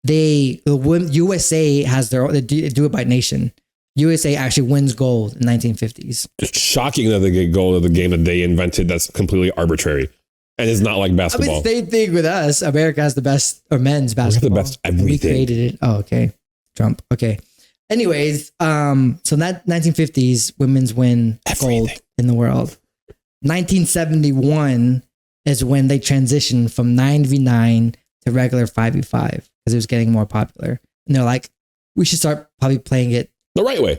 USA has they do it by nation. USA actually wins gold in 1950s. It's shocking that they get gold of the game that they invented that's completely arbitrary. And it's not like basketball. I mean, same thing with us. America has the best, or men's basketball. We have the best everything. We created it. Oh, okay. Trump. Okay. Anyways, so that 1950s women's win gold in the world. 1971 is when they transitioned from 9v9 to regular 5v5 because it was getting more popular. And they're like, we should start probably playing it the right way.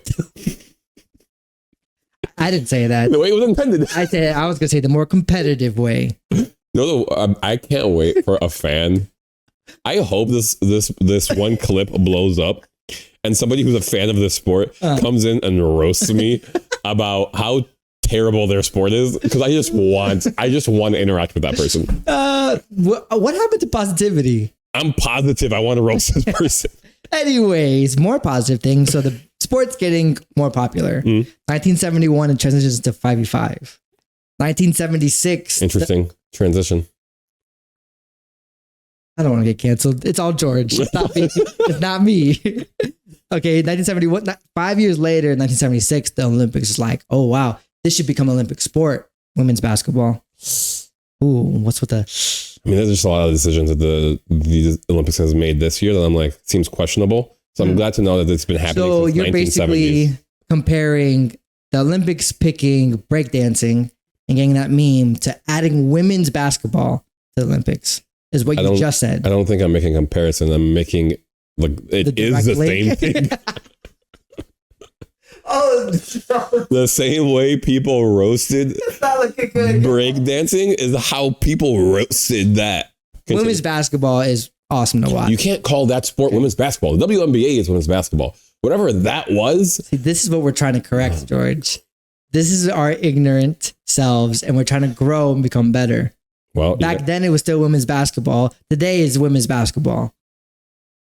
I didn't say that. The way it was intended. I was gonna say the more competitive way. No, I can't wait for a fan. I hope this one clip blows up, and somebody who's a fan of this sport comes in and roasts me about how terrible their sport is, because I just want to interact with that person. What happened to positivity? I'm positive I want to roast this person. Anyways, more positive things. So the sport's getting more popular. 1971, it transitions to 5v5. 1976. Interesting transition. I don't want to get canceled. It's all George. It's not me. It's not me. Okay, 1971. 5 years later, 1976, the Olympics is like, oh wow, this should become an Olympic sport. Women's basketball. Ooh, what's with the? I mean, there's just a lot of decisions that the Olympics has made this year that I'm like, seems questionable. So I'm glad to know that it's been happening So since you're 1970s. basically comparing the Olympics picking breakdancing and getting that meme to adding women's basketball to the Olympics is what you just said. I don't think I'm making a comparison. I'm making like it is the same thing. Oh, the same way people roasted breakdancing is how people roasted that. Continue. Women's basketball is awesome to watch. You can't call that sport women's basketball. The WNBA is women's basketball. Whatever that was. See, this is what we're trying to correct, George. This is our ignorant selves, and we're trying to grow and become better. Well, back then it was still women's basketball. Today is women's basketball.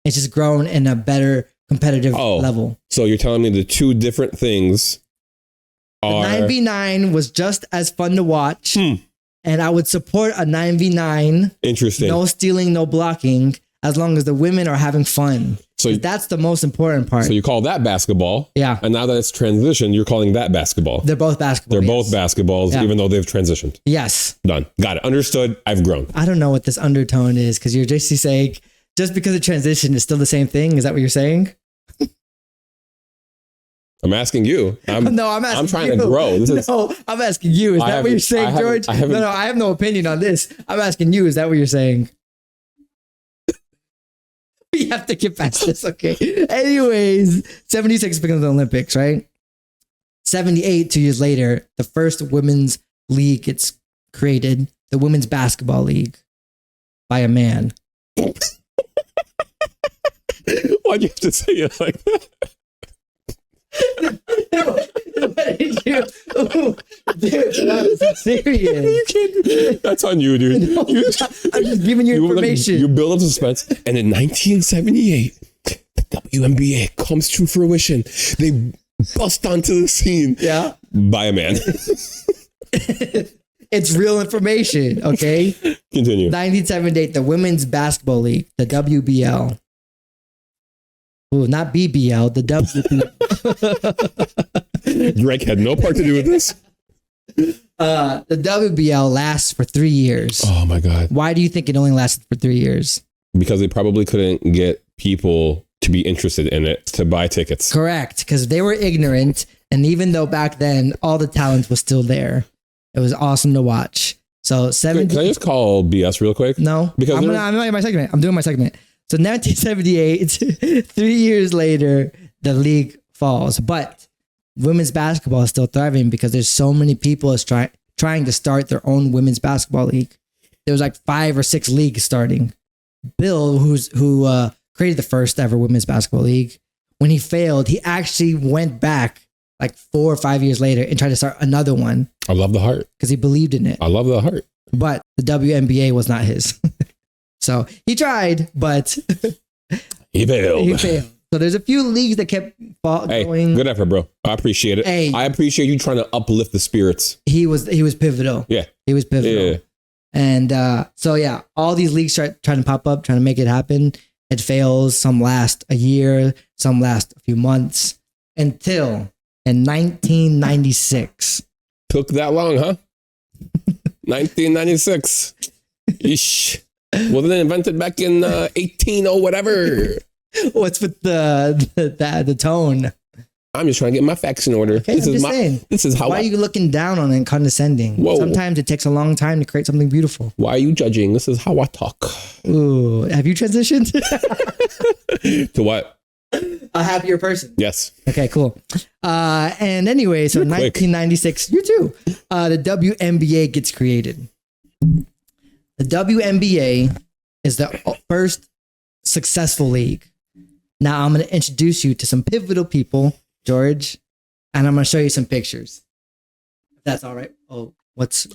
It's just grown in a better competitive level. So you're telling me the two different things are... The 9v9 was just as fun to watch. And I would support a 9v9. Interesting. No stealing, no blocking, as long as the women are having fun. So that's the most important part. So you call that basketball. Yeah. And now that it's transitioned, you're calling that basketball. They're both basketball. They're both basketballs, even though they've transitioned. Yes. Done. Got it. Understood. I've grown. I don't know what this undertone is, because you're just saying, just because it transitioned is still the same thing. Is that what you're saying? I'm asking you. I'm asking I'm trying you. to grow. I'm asking you. Is that what you're saying, George? No, I have no opinion on this. I'm asking you. Is that what you're saying? We have to get past this, okay? Anyways, 76 becomes the Olympics, right? 78, 2 years later, the first women's league gets created, the Women's Basketball League, by a man. Why'd you have to say it like that? Dude, that's serious. That's on you, dude. No, I'm just giving you information. You build up suspense, and in 1978, the WNBA comes to fruition. They bust onto the scene, by a man. It's real information, okay? Continue. 1978, the Women's Basketball League, the WBL. Ooh, not BBL, the WBL. Drake had no part to do with this. The WBL lasts for 3 years. Oh my God. Why do you think it only lasted for 3 years? Because they probably couldn't get people to be interested in it to buy tickets. Correct, because they were ignorant. And even though back then all the talent was still there, it was awesome to watch. So Can I just call BS real quick? No, because I'm doing my segment. I'm doing my segment. So 1978, 3 years later, the league falls. But women's basketball is still thriving because there's so many people trying to start their own women's basketball league. There was like 5 or 6 leagues starting. Bill, who created the first ever women's basketball league, when he failed, he actually went back like 4 or 5 years later and tried to start another one. I love the heart. Because he believed in it. I love the heart. But the WNBA was not his. So he tried, but he failed. So there's a few leagues that kept going. Good effort, bro. I appreciate it. Hey. I appreciate you trying to uplift the spirits. He was pivotal. Yeah. He was pivotal. Yeah. And so yeah, all these leagues start trying to pop up, trying to make it happen. It fails. Some last a year, some last a few months, until in 1996. Took that long, huh? 1996. Ish. Wasn't it invented back in 18 or whatever? What's with the tone? I'm just trying to get my facts in order. Okay, I'm just saying. This is how. Why are you looking down on it and condescending? Whoa. Sometimes it takes a long time to create something beautiful. Why are you judging? This is how I talk. Ooh, have you transitioned To what? a happier person? Yes. Okay, cool. And anyway, so You're quick. 1996, you too. The WNBA gets created. The WNBA is the first successful league. Now I'm going to introduce you to some pivotal people, George, and I'm going to show you some pictures. If that's all right. Oh,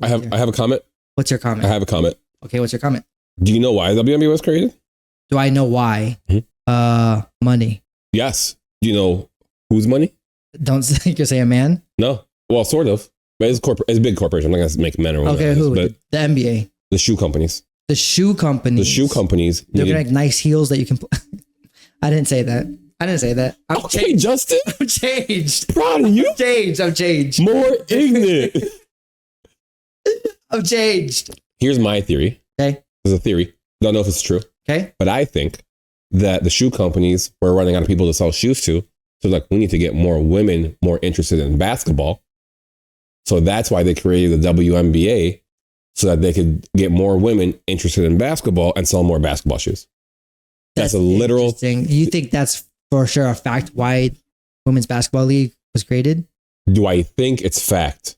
I have a comment. What's your comment? I have a comment. Okay, what's your comment? Do you know why the WNBA was created? Do I know why? Money. Yes. Do you know whose money? Don't think you say a man. No. Well, sort of. But it's a big corporation. I'm not going to make men or women. Okay, who? But The NBA. the shoe companies. The shoe companies. The shoe companies. They're needed- gonna make nice heels that you can. I didn't say that. I'm Okay, changed. Justin. I'm changed. Proud of you. I'm changed. More ignorant. I'm changed. Here's my theory. Okay. There's a theory. Don't know if it's true. Okay. But I think that the shoe companies were running out of people to sell shoes to. So like, we need to get more women more interested in basketball. So that's why they created the WNBA, so that they could get more women interested in basketball and sell more basketball shoes. That's a literal. Interesting. You think that's for sure a fact why Women's Basketball League was created? Do I think it's fact?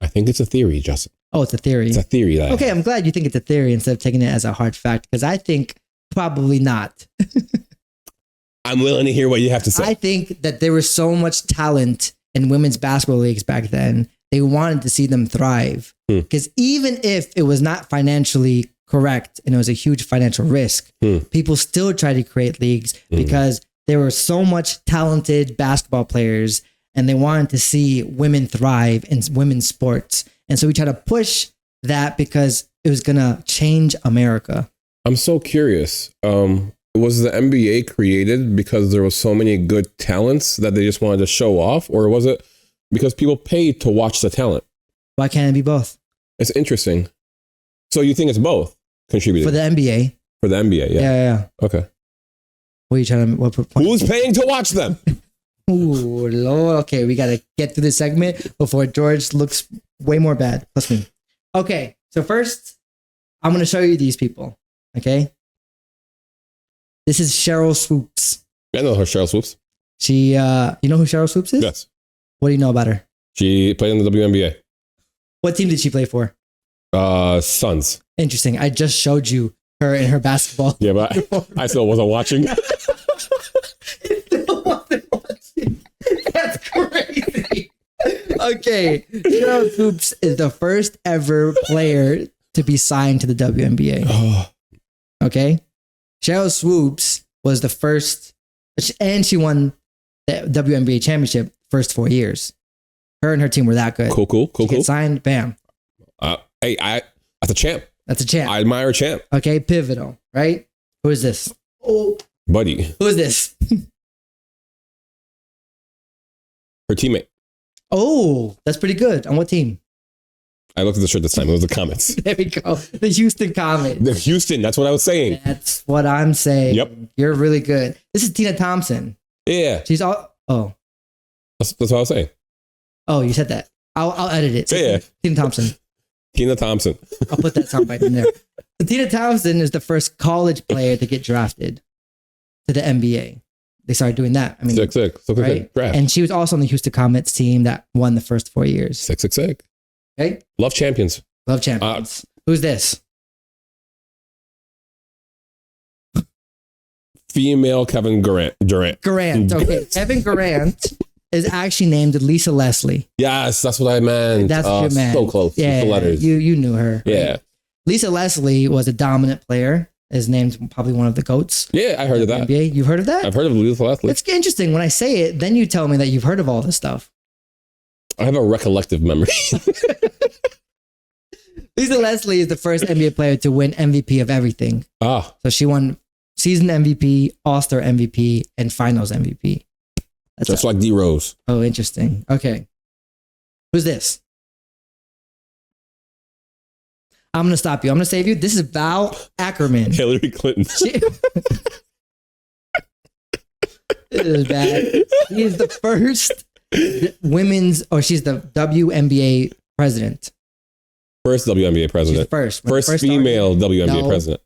I think it's a theory, Justin. Oh, it's a theory. It's a theory. That Okay, I'm glad you think it's a theory instead of taking it as a hard fact, because I think probably not. I'm willing to hear what you have to say. I think that there was so much talent in women's basketball leagues back then. They wanted to see them thrive. Because even if it was not financially correct and it was a huge financial risk, people still try to create leagues because there were so much talented basketball players and they wanted to see women thrive in women's sports. And so we try to push that because it was going to change America. I'm so curious. Was the NBA created because there was so many good talents that they just wanted to show off? Or was it because people paid to watch the talent? Why can't it be both? It's interesting. So you think it's both contributed? For the NBA. For the NBA, yeah. Yeah. Okay. What are you trying to, what point? Who's paying to watch them? Ooh, Lord. Okay, we got to get through this segment before George looks way more bad. Plus me. Okay, so first, I'm going to show you these people. Okay? This is Cheryl Swoops. I know her, Cheryl Swoops. She, you know who Cheryl Swoops is? Yes. What do you know about her? She played in the WNBA. What team did she play for? Suns. Interesting. I just showed you her in her basketball. Yeah, but I still wasn't watching. That's crazy. Okay. Cheryl Swoops is the first ever player to be signed to the WNBA. Okay. Cheryl Swoops was the first, and she won the WNBA championship first 4 years. Her and her team were that good. Cool. She gets signed, bam. Hey, that's a champ. That's a champ. I admire a champ. Okay, pivotal, right? Who is this? Oh, Buddy, who is this? her teammate. Oh, that's pretty good. On what team? I looked at the shirt this time. It was the Comets. There we go. The Houston Comets. The Houston, that's what I was saying. That's what I'm saying. Yep. You're really good. This is Tina Thompson. Yeah, She's all. Oh, that's what I was saying. oh, you said that. I'll edit it. So Yeah. Tina Thompson. Tina Thompson. I'll put that soundbite in there. So Tina Thompson is the first college player to get drafted to the NBA. They started doing that. I mean, Sick. right? Draft. And she was also on the Houston Comets team that won the first 4 years. Sick. Okay. Love champions. Love champions. Who's this? Female Kevin Durant. Durant. Okay. Kevin Durant is actually named Lisa Leslie. Yes, that's what I meant. That's what you meant. So close. Yeah. With the letters. You knew her. Yeah. Right? Lisa Leslie was a dominant player is named probably one of the GOATs. Yeah, I heard of that. NBA. You've heard of that? I've heard of Lethal Athlete. It's interesting. When I say it, then you tell me that you've heard of all this stuff. I have a recollective memory. Lisa Leslie is the first NBA player to win MVP of everything. Ah. So she won season MVP, All-Star MVP, and Finals MVP. That's Just like D Rose. Oh, interesting. Okay. Who's this? I'm going to stop you. I'm going to save you. This is Val Ackerman. Hillary Clinton. This is bad. She is the first she's the WNBA president. First WNBA president. She's the first. First female WNBA president.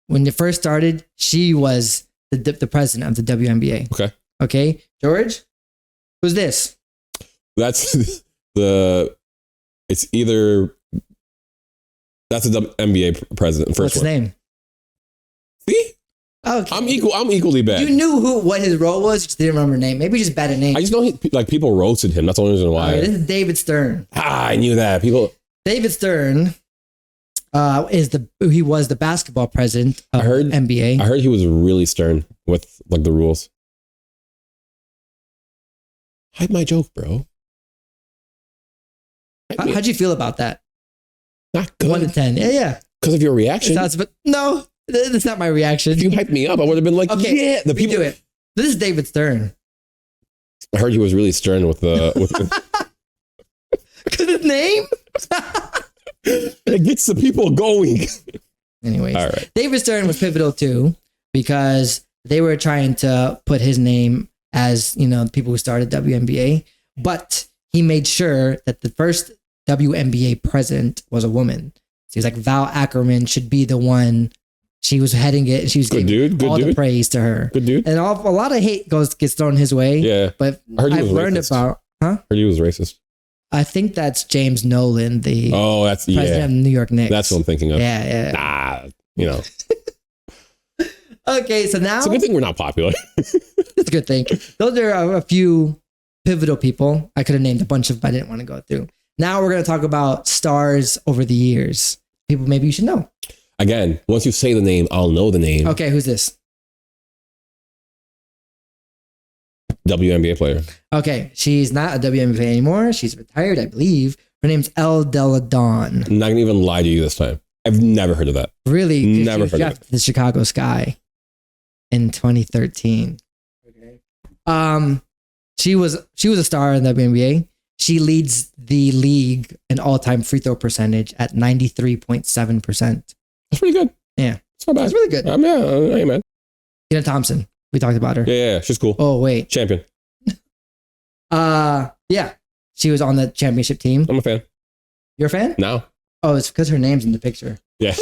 When it first started, she was the president of the WNBA. Okay. Okay. George, who's this? That's it's either, that's a WNBA president. First What's his name? See? Okay. I'm equally bad. You knew what his role was, you just didn't remember the name. Maybe just bad a name. I just know people roasted him. That's the only reason why. Okay, this is David Stern. I knew that. David Stern he was the basketball president of NBA. I heard he was really stern with like the rules. Hide my joke, bro. How'd you feel about that? Not good. 1 to 10. Yeah. Because of your reaction. No, that's not my reaction. If you hyped me up, I would have been like, okay, yeah. The people do it. This is David Stern. I heard he was really stern with the. Because his name? It gets the people going. Anyways, all right. David Stern was pivotal too because they were trying to put his name as, the people who started WNBA, but he made sure that the first WNBA president was a woman. So he was like, Val Ackerman should be the one. She was heading it, and she was giving all the praise to her. Good dude. And a lot of hate gets thrown his way. Yeah, but I've learned about. Heard he was racist. I think that's James Nolan, the president of the New York Knicks. That's what I'm thinking of. Yeah. Nah, Okay, so now it's a good thing we're not popular. It's a good thing. Those are a few pivotal people. I could have named a bunch of, but I didn't want to go through. Now we're going to talk about stars over the years. People maybe you should know. Again, once you say the name, I'll know the name. Okay, who's this? WNBA player. Okay, she's not a WNBA anymore. She's retired, I believe. Her name's Elle Deladon. I'm not going to even lie to you this time. I've never heard of that. Really? Never heard of it. The Chicago Sky in 2013. Okay. She was a star in the WNBA. She leads the league in all-time free throw percentage at 93.7%. That's pretty good. Yeah. It's not bad. That's really good. Yeah, man. Tina Thompson. We talked about her. Yeah, she's cool. Oh, wait. Champion. Yeah. She was on the championship team. I'm a fan. You're a fan? No. Oh, it's because her name's in the picture. Yeah.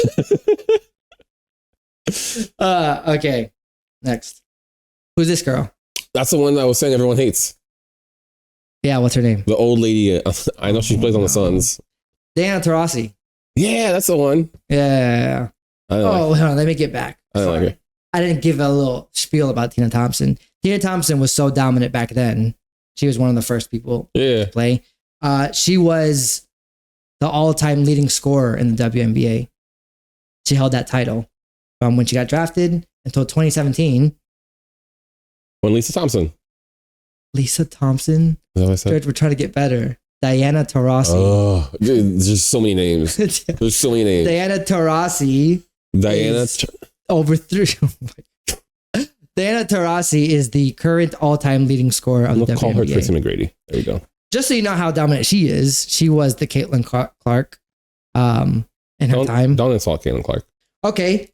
Okay. Next. Who's this girl? That's the one that I was saying everyone hates. Yeah, what's her name? The old lady. I know she plays on the Suns. Diana Taurasi. Yeah, that's the one. Yeah. Hold on. Let me get back. I don't like her. I didn't give a little spiel about Tina Thompson. Tina Thompson was so dominant back then. She was one of the first people to play. She was the all-time leading scorer in the WNBA. She held that title from when she got drafted until 2017. When Lisa Thompson. Lisa Thompson? Is that what I said? George, we're trying to get better. Diana Taurasi. Oh, dude, there's just so many names. There's so many names. Diana Taurasi. Overthrew. Diana Taurasi is the current all-time leading scorer of the WNBA. Call her Tracy McGrady. There you go. Just so you know how dominant she is, she was the Caitlin Clark in her time. Don't insult Caitlin Clark. Okay.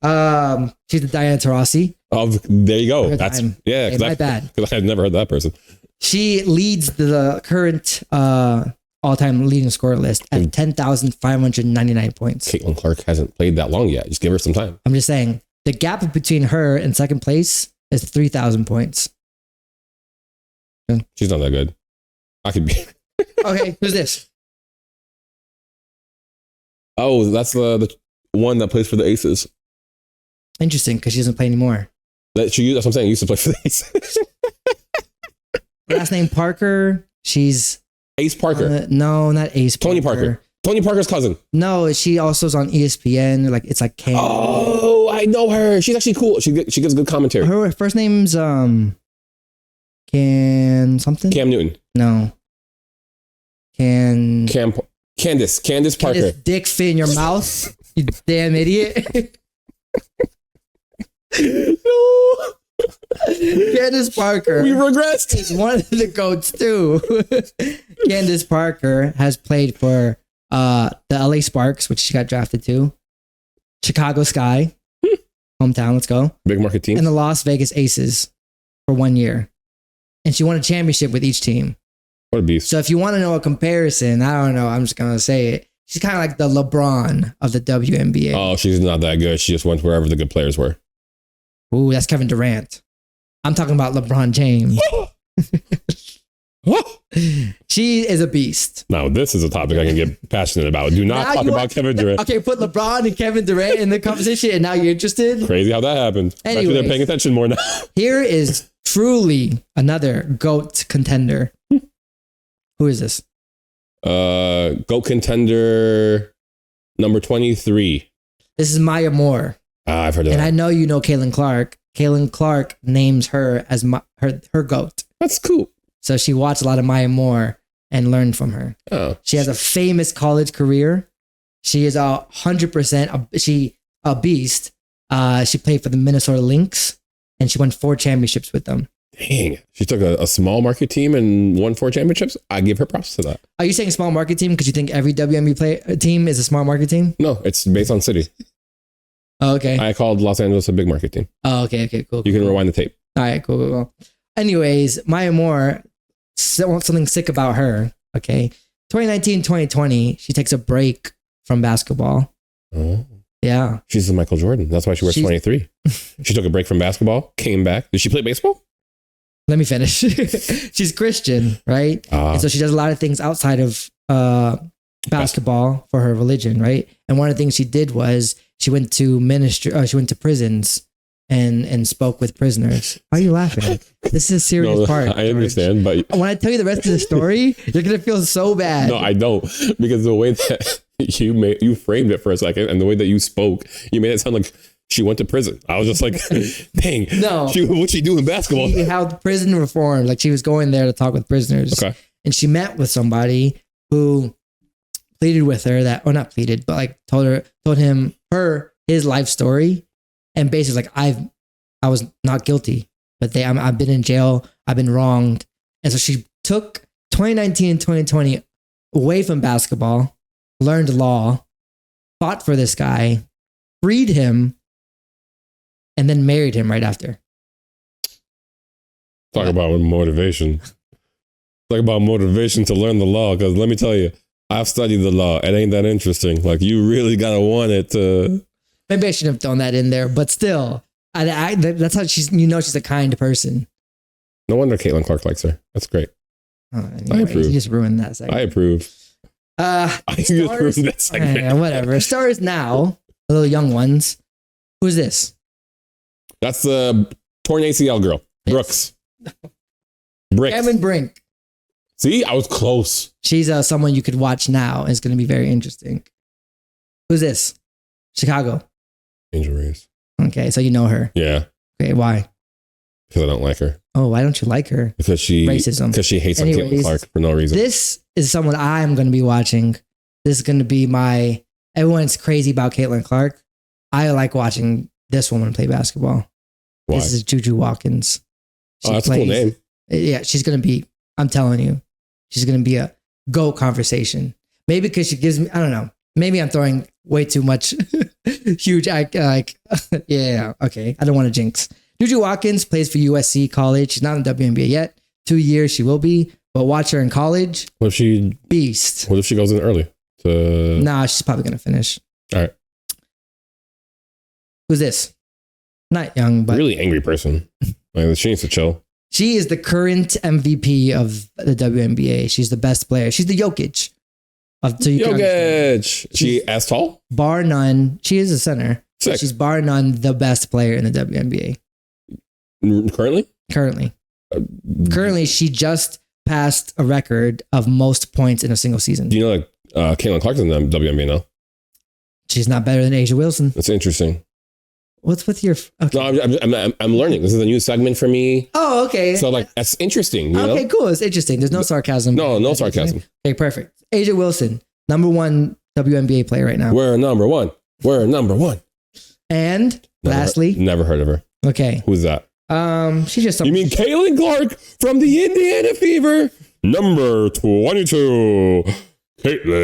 She's the Diana Taurasi. There you go. That's time. yeah. Okay, my bad. Because I've never heard that person. She leads the current all-time leading scorer list at 10,599 points. Caitlin Clark hasn't played that long yet. Just give her some time. I'm just saying the gap between her and second place is 3,000 points. She's not that good. I could be. Okay, who's this? Oh, that's the one that plays for the Aces. Interesting, because she doesn't play anymore. That's what I'm saying. Used to play for the Aces. Last name Parker. She's Ace Parker. no, not Ace. Tony Parker. Tony Parker's cousin. No, she also is on ESPN. Like it's like Cam. Oh, I know her. She's actually cool. She gives good commentary. Her first name's Can something? Cam Newton. No. Candace Parker. This dick fit in your mouth, you damn idiot. No. Candace Parker. We regressed. Is one of the GOATs too. Candace Parker has played for the LA Sparks, which she got drafted to. Chicago Sky, hometown, let's go. Big market team. And the Las Vegas Aces for 1 year. And she won a championship with each team. What a beast. So if you want to know a comparison, I don't know, I'm just going to say it. She's kind of like the LeBron of the WNBA. Oh, she's not that good. She just went wherever the good players were. Ooh, that's Kevin Durant. I'm talking about LeBron James. She is a beast. Now, this is a topic I can get passionate about. Do not talk about Kevin Durant. Okay, put LeBron and Kevin Durant in the conversation, and now you're interested? Crazy how that happened. Anyways, Actually, they're paying attention more now. Here is truly another GOAT contender. Who is this? GOAT contender number 23. This is Maya Moore. I've heard of And that. I know you know Caitlin Clark. Caitlin Clark names her as her GOAT. That's cool. So she watched a lot of Maya Moore and learned from her. Oh. She has a famous college career. She is 100% a beast. She played for the Minnesota Lynx and she won 4 championships with them. Dang. She took a small market team and won 4 championships. I give her props to that. Are you saying small market team because you think every WNBA team is a small market team? No, it's based on city. Oh, okay. I called Los Angeles a big market team. Oh, okay, cool. You can rewind the tape. All right, cool. Anyways, Maya Moore, something sick about her, okay? 2019, 2020, she takes a break from basketball. Oh. Yeah. She's a Michael Jordan. That's why she wears 23. She took a break from basketball, came back. Did she play baseball? Let me finish. She's Christian, right? And so she does a lot of things outside of basketball for her religion, right? And one of the things she did was she went to prisons and spoke with prisoners. Why are you laughing? This is a serious part. I understand, but when I tell you the rest of the story, you're gonna feel so bad. No, I don't, because the way that you framed it for a second and the way that you spoke, you made it sound like she went to prison. I was just like, dang. No. What's she doing in basketball? How prison reform, like she was going there to talk with prisoners. Okay. And she met with somebody who pleaded with her that, or not pleaded, but like told him his life story. And basically like, I was not guilty, but I've been in jail. I've been wronged. And so she took 2019 and 2020 away from basketball, learned law, fought for this guy, freed him, and then married him right after. Talk about motivation. Talk about motivation to learn the law. Because let me tell you, I've studied the law. It ain't that interesting. Like, you really got to want it to. Maybe I shouldn't have thrown that in there, but still, that's how she's a kind person. No wonder Caitlin Clark likes her. That's great. Anyways, I approve. You just ruined that segment. I approve. I just ruined that segment. Whatever. Stars now, the little young ones. Who's this? That's the torn ACL girl, Brooks. Bricks. Cameron Brink. See, I was close. She's someone you could watch now, and it's going to be very interesting. Who's this? Chicago. Angel Reeves. Okay, so you know her. Yeah. Okay, why? Because I don't like her. Oh, why don't you like her? Because she racism. Because she hates on Anyways, Caitlin Clark for no reason. This is someone I'm going to be watching. This is going to be everyone's crazy about Caitlin Clark. I like watching this woman play basketball. Why? This is Juju Watkins. That's a cool name. Yeah, she's going to be, I'm telling you, she's going to be a GOAT conversation. Maybe because she gives me, I don't know. Maybe I'm throwing way too much huge, yeah, okay. I don't want to jinx. Juju Watkins plays for USC College. She's not in the WNBA yet. 2 years she will be, but watch her in college. What if she beast? What if she goes in early? Nah, she's probably going to finish. All right. Who's this? Not young, but really angry person. Like, she needs to chill. She is the current MVP of the WNBA. She's the best player. She's the Jokic. Jokic. She as tall? Bar none. She is a center. Sick. She's bar none the best player in the WNBA. Currently? Currently, she just passed a record of most points in a single season. Do you know, like, Caitlin Clark's in the WNBA now. She's not better than Asia Wilson. That's interesting. What's with your? Okay. No, I'm learning. This is a new segment for me. Oh, okay. So like that's interesting. You know? Cool. It's interesting. There's no sarcasm. No sarcasm. Okay, perfect. Asia Wilson, number 1 WNBA player right now. We're number one. And lastly, never heard of her. Okay. Who's that? She just. You mean Caitlin Clark from the Indiana Fever? Number 22, Caitlin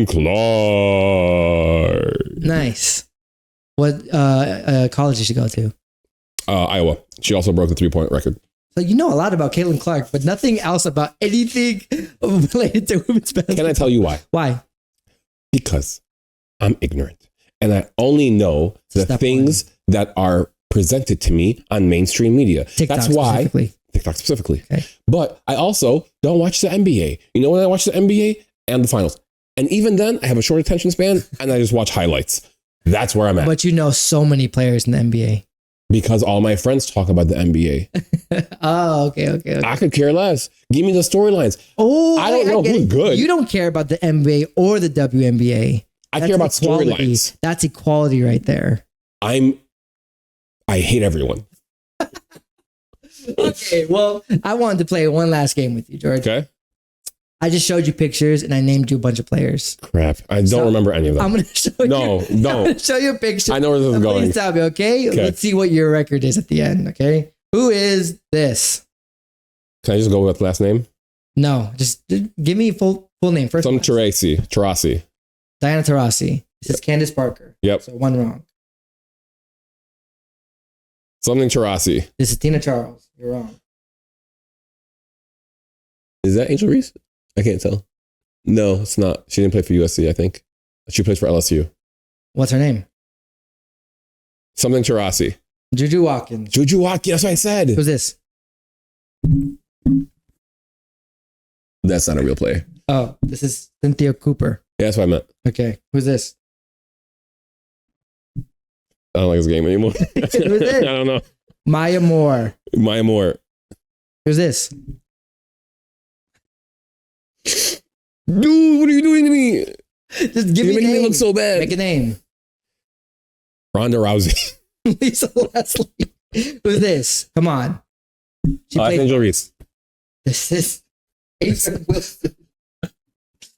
Clark. Nice. What college did she go to? Iowa. She also broke the 3-point record. So you know a lot about Caitlin Clark, but nothing else about anything related to women's basketball. Can I tell you why? Why? Because I'm ignorant. And I only know the things that are presented to me on mainstream media. TikTok specifically. Okay. But I also don't watch the NBA. You know when I watch the NBA? And the finals. And even then, I have a short attention span and I just watch highlights. That's where I'm at. But you know so many players in the NBA. Because all my friends talk about the NBA. Oh, okay. I could care less. Give me the storylines. Oh, I don't know who's good. You don't care about the NBA or the WNBA. I care about storylines. That's equality right there. I hate everyone. Okay, well, I wanted to play one last game with you, George. Okay. I just showed you pictures and I named you a bunch of players. Crap. I don't remember any of them. I'm going to show you. No. I'm going to show you a picture. I know where this is going. Please tell me, okay? Let's see what your record is at the end, okay? Who is this? Can I just go with the last name? No, just give me full name first. Some Taurasi. Diana Taurasi. This is Candace Parker. Yep. So one wrong. Something Taurasi. This is Tina Charles. You're wrong. Is that Angel Reese? I can't tell. No, it's not. She didn't play for USC, I think. She plays for LSU. What's her name? Something Taurasi. Juju Watkins. Juju Watkins, that's what I said. Who's this? That's not a real player. Oh, this is Cynthia Cooper. Yeah, that's what I meant. Okay. Who's this? I don't like this game anymore. Who's this? I don't know. Maya Moore. Who's this? Dude, what are you doing to me? Just give You're me a making name. me look so bad. Make a name. Ronda Rousey. Lisa Leslie. Who's this? Come on. That's Angel Reese. This is Asia Wilson.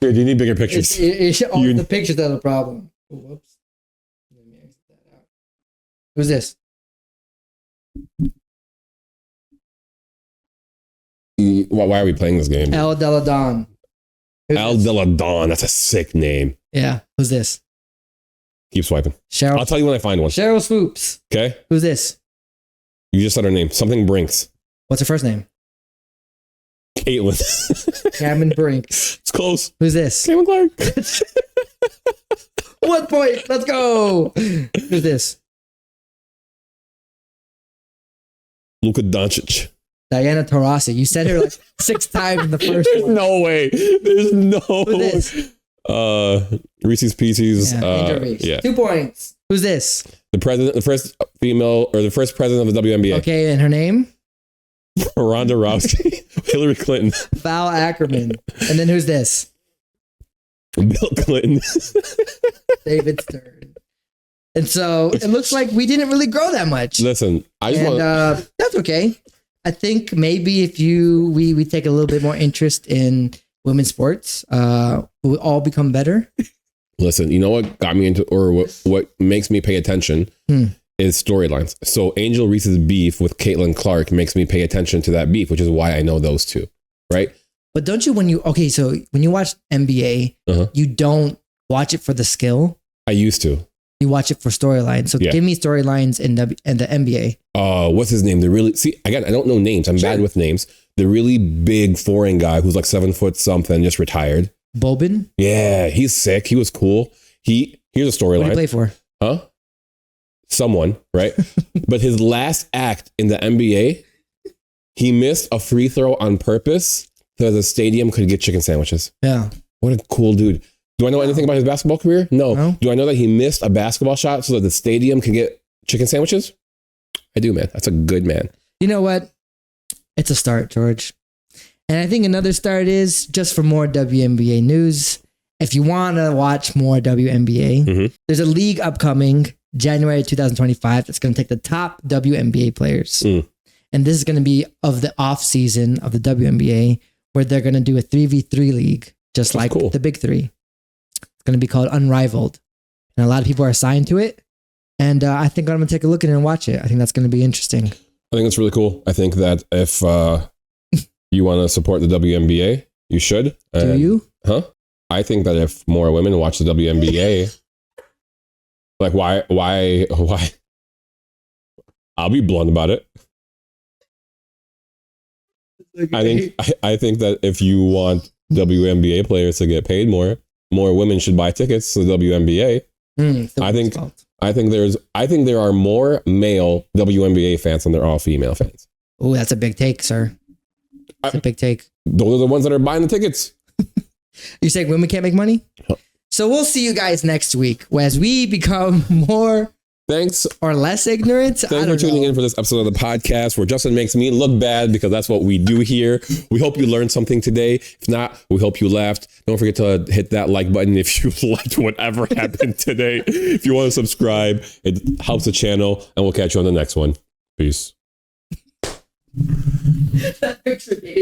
Dude, you need bigger pictures. The pictures are the problem. Oh, whoops. Let me exit that out. Who's this? Why are we playing this game? El Deladon. El Deladon. That's a sick name. Yeah. Who's this? Keep swiping. Cheryl. I'll tell you when I find one. Cheryl Swoops. Okay. Who's this? You just said her name. Something Brinks. What's her first name? Caitlin. Cameron Brinks. It's close. Who's this? Caitlin Clark. 1 point. Let's go. Who's this? Luka Doncic. Diana Taurasi. You said her like 6 times in the first There's one. no way. There's no Who's this? Reese's Pieces. Angel Reese. 2 points. Who's this? The first female, or the first president of the WNBA. Okay, and her name? Ronda Rousey. Hillary Clinton. Val Ackerman. And then who's this? Bill Clinton. David Stern. And so it looks like we didn't really grow that much. Listen, I just want that's okay. I think maybe if we take a little bit more interest in women's sports, we'll all become better. Listen, you know what got me into, or what makes me pay attention is storylines. So Angel Reese's beef with Caitlin Clark makes me pay attention to that beef, which is why I know those two, right? But don't you, when you watch NBA, you don't watch it for the skill? I used to. You watch it for storylines. So give me storylines in the NBA. What's his name? Again, I don't know names. I'm bad with names. The really big foreign guy who's like 7 foot something, just retired. Boban? Yeah, he's sick. He was cool. Here's a storyline. What do you play for? Huh? Someone, right? But his last act in the NBA, he missed a free throw on purpose so the stadium could get chicken sandwiches. Yeah. What a cool dude. Do I know anything about his basketball career? No. Do I know that he missed a basketball shot so that the stadium could get chicken sandwiches? I do, man. That's a good man. You know what? It's a start, George. And I think another start is just for more WNBA news. If you want to watch more WNBA, there's a league upcoming January 2025 that's going to take the top WNBA players. And this is going to be of the off season of the WNBA, where they're going to do a 3v3 league, just like the big three. It's going to be called Unrivaled. And a lot of people are assigned to it. And I think I'm going to take a look at it and watch it. I think that's going to be interesting. I think it's really cool. I think that if you want to support the WNBA, you should. Do you? Huh? I think that if more women watch the WNBA, like why? I'll be blunt about it. Okay. I think that if you want WNBA players to get paid more women should buy tickets to the WNBA. I think there are more male WNBA fans than there are female fans. Oh, that's a big take, sir. That's a big take. Those are the ones that are buying the tickets. You're saying women can't make money? So we'll see you guys next week as we become more or less ignorant. Thanks for tuning in for this episode of the podcast where Justin makes me look bad because that's what we do here. We hope you learned something today. If not, we hope you laughed. Don't forget to hit that like button if you liked whatever happened today. If you want to subscribe, it helps the channel, and we'll catch you on the next one. Peace.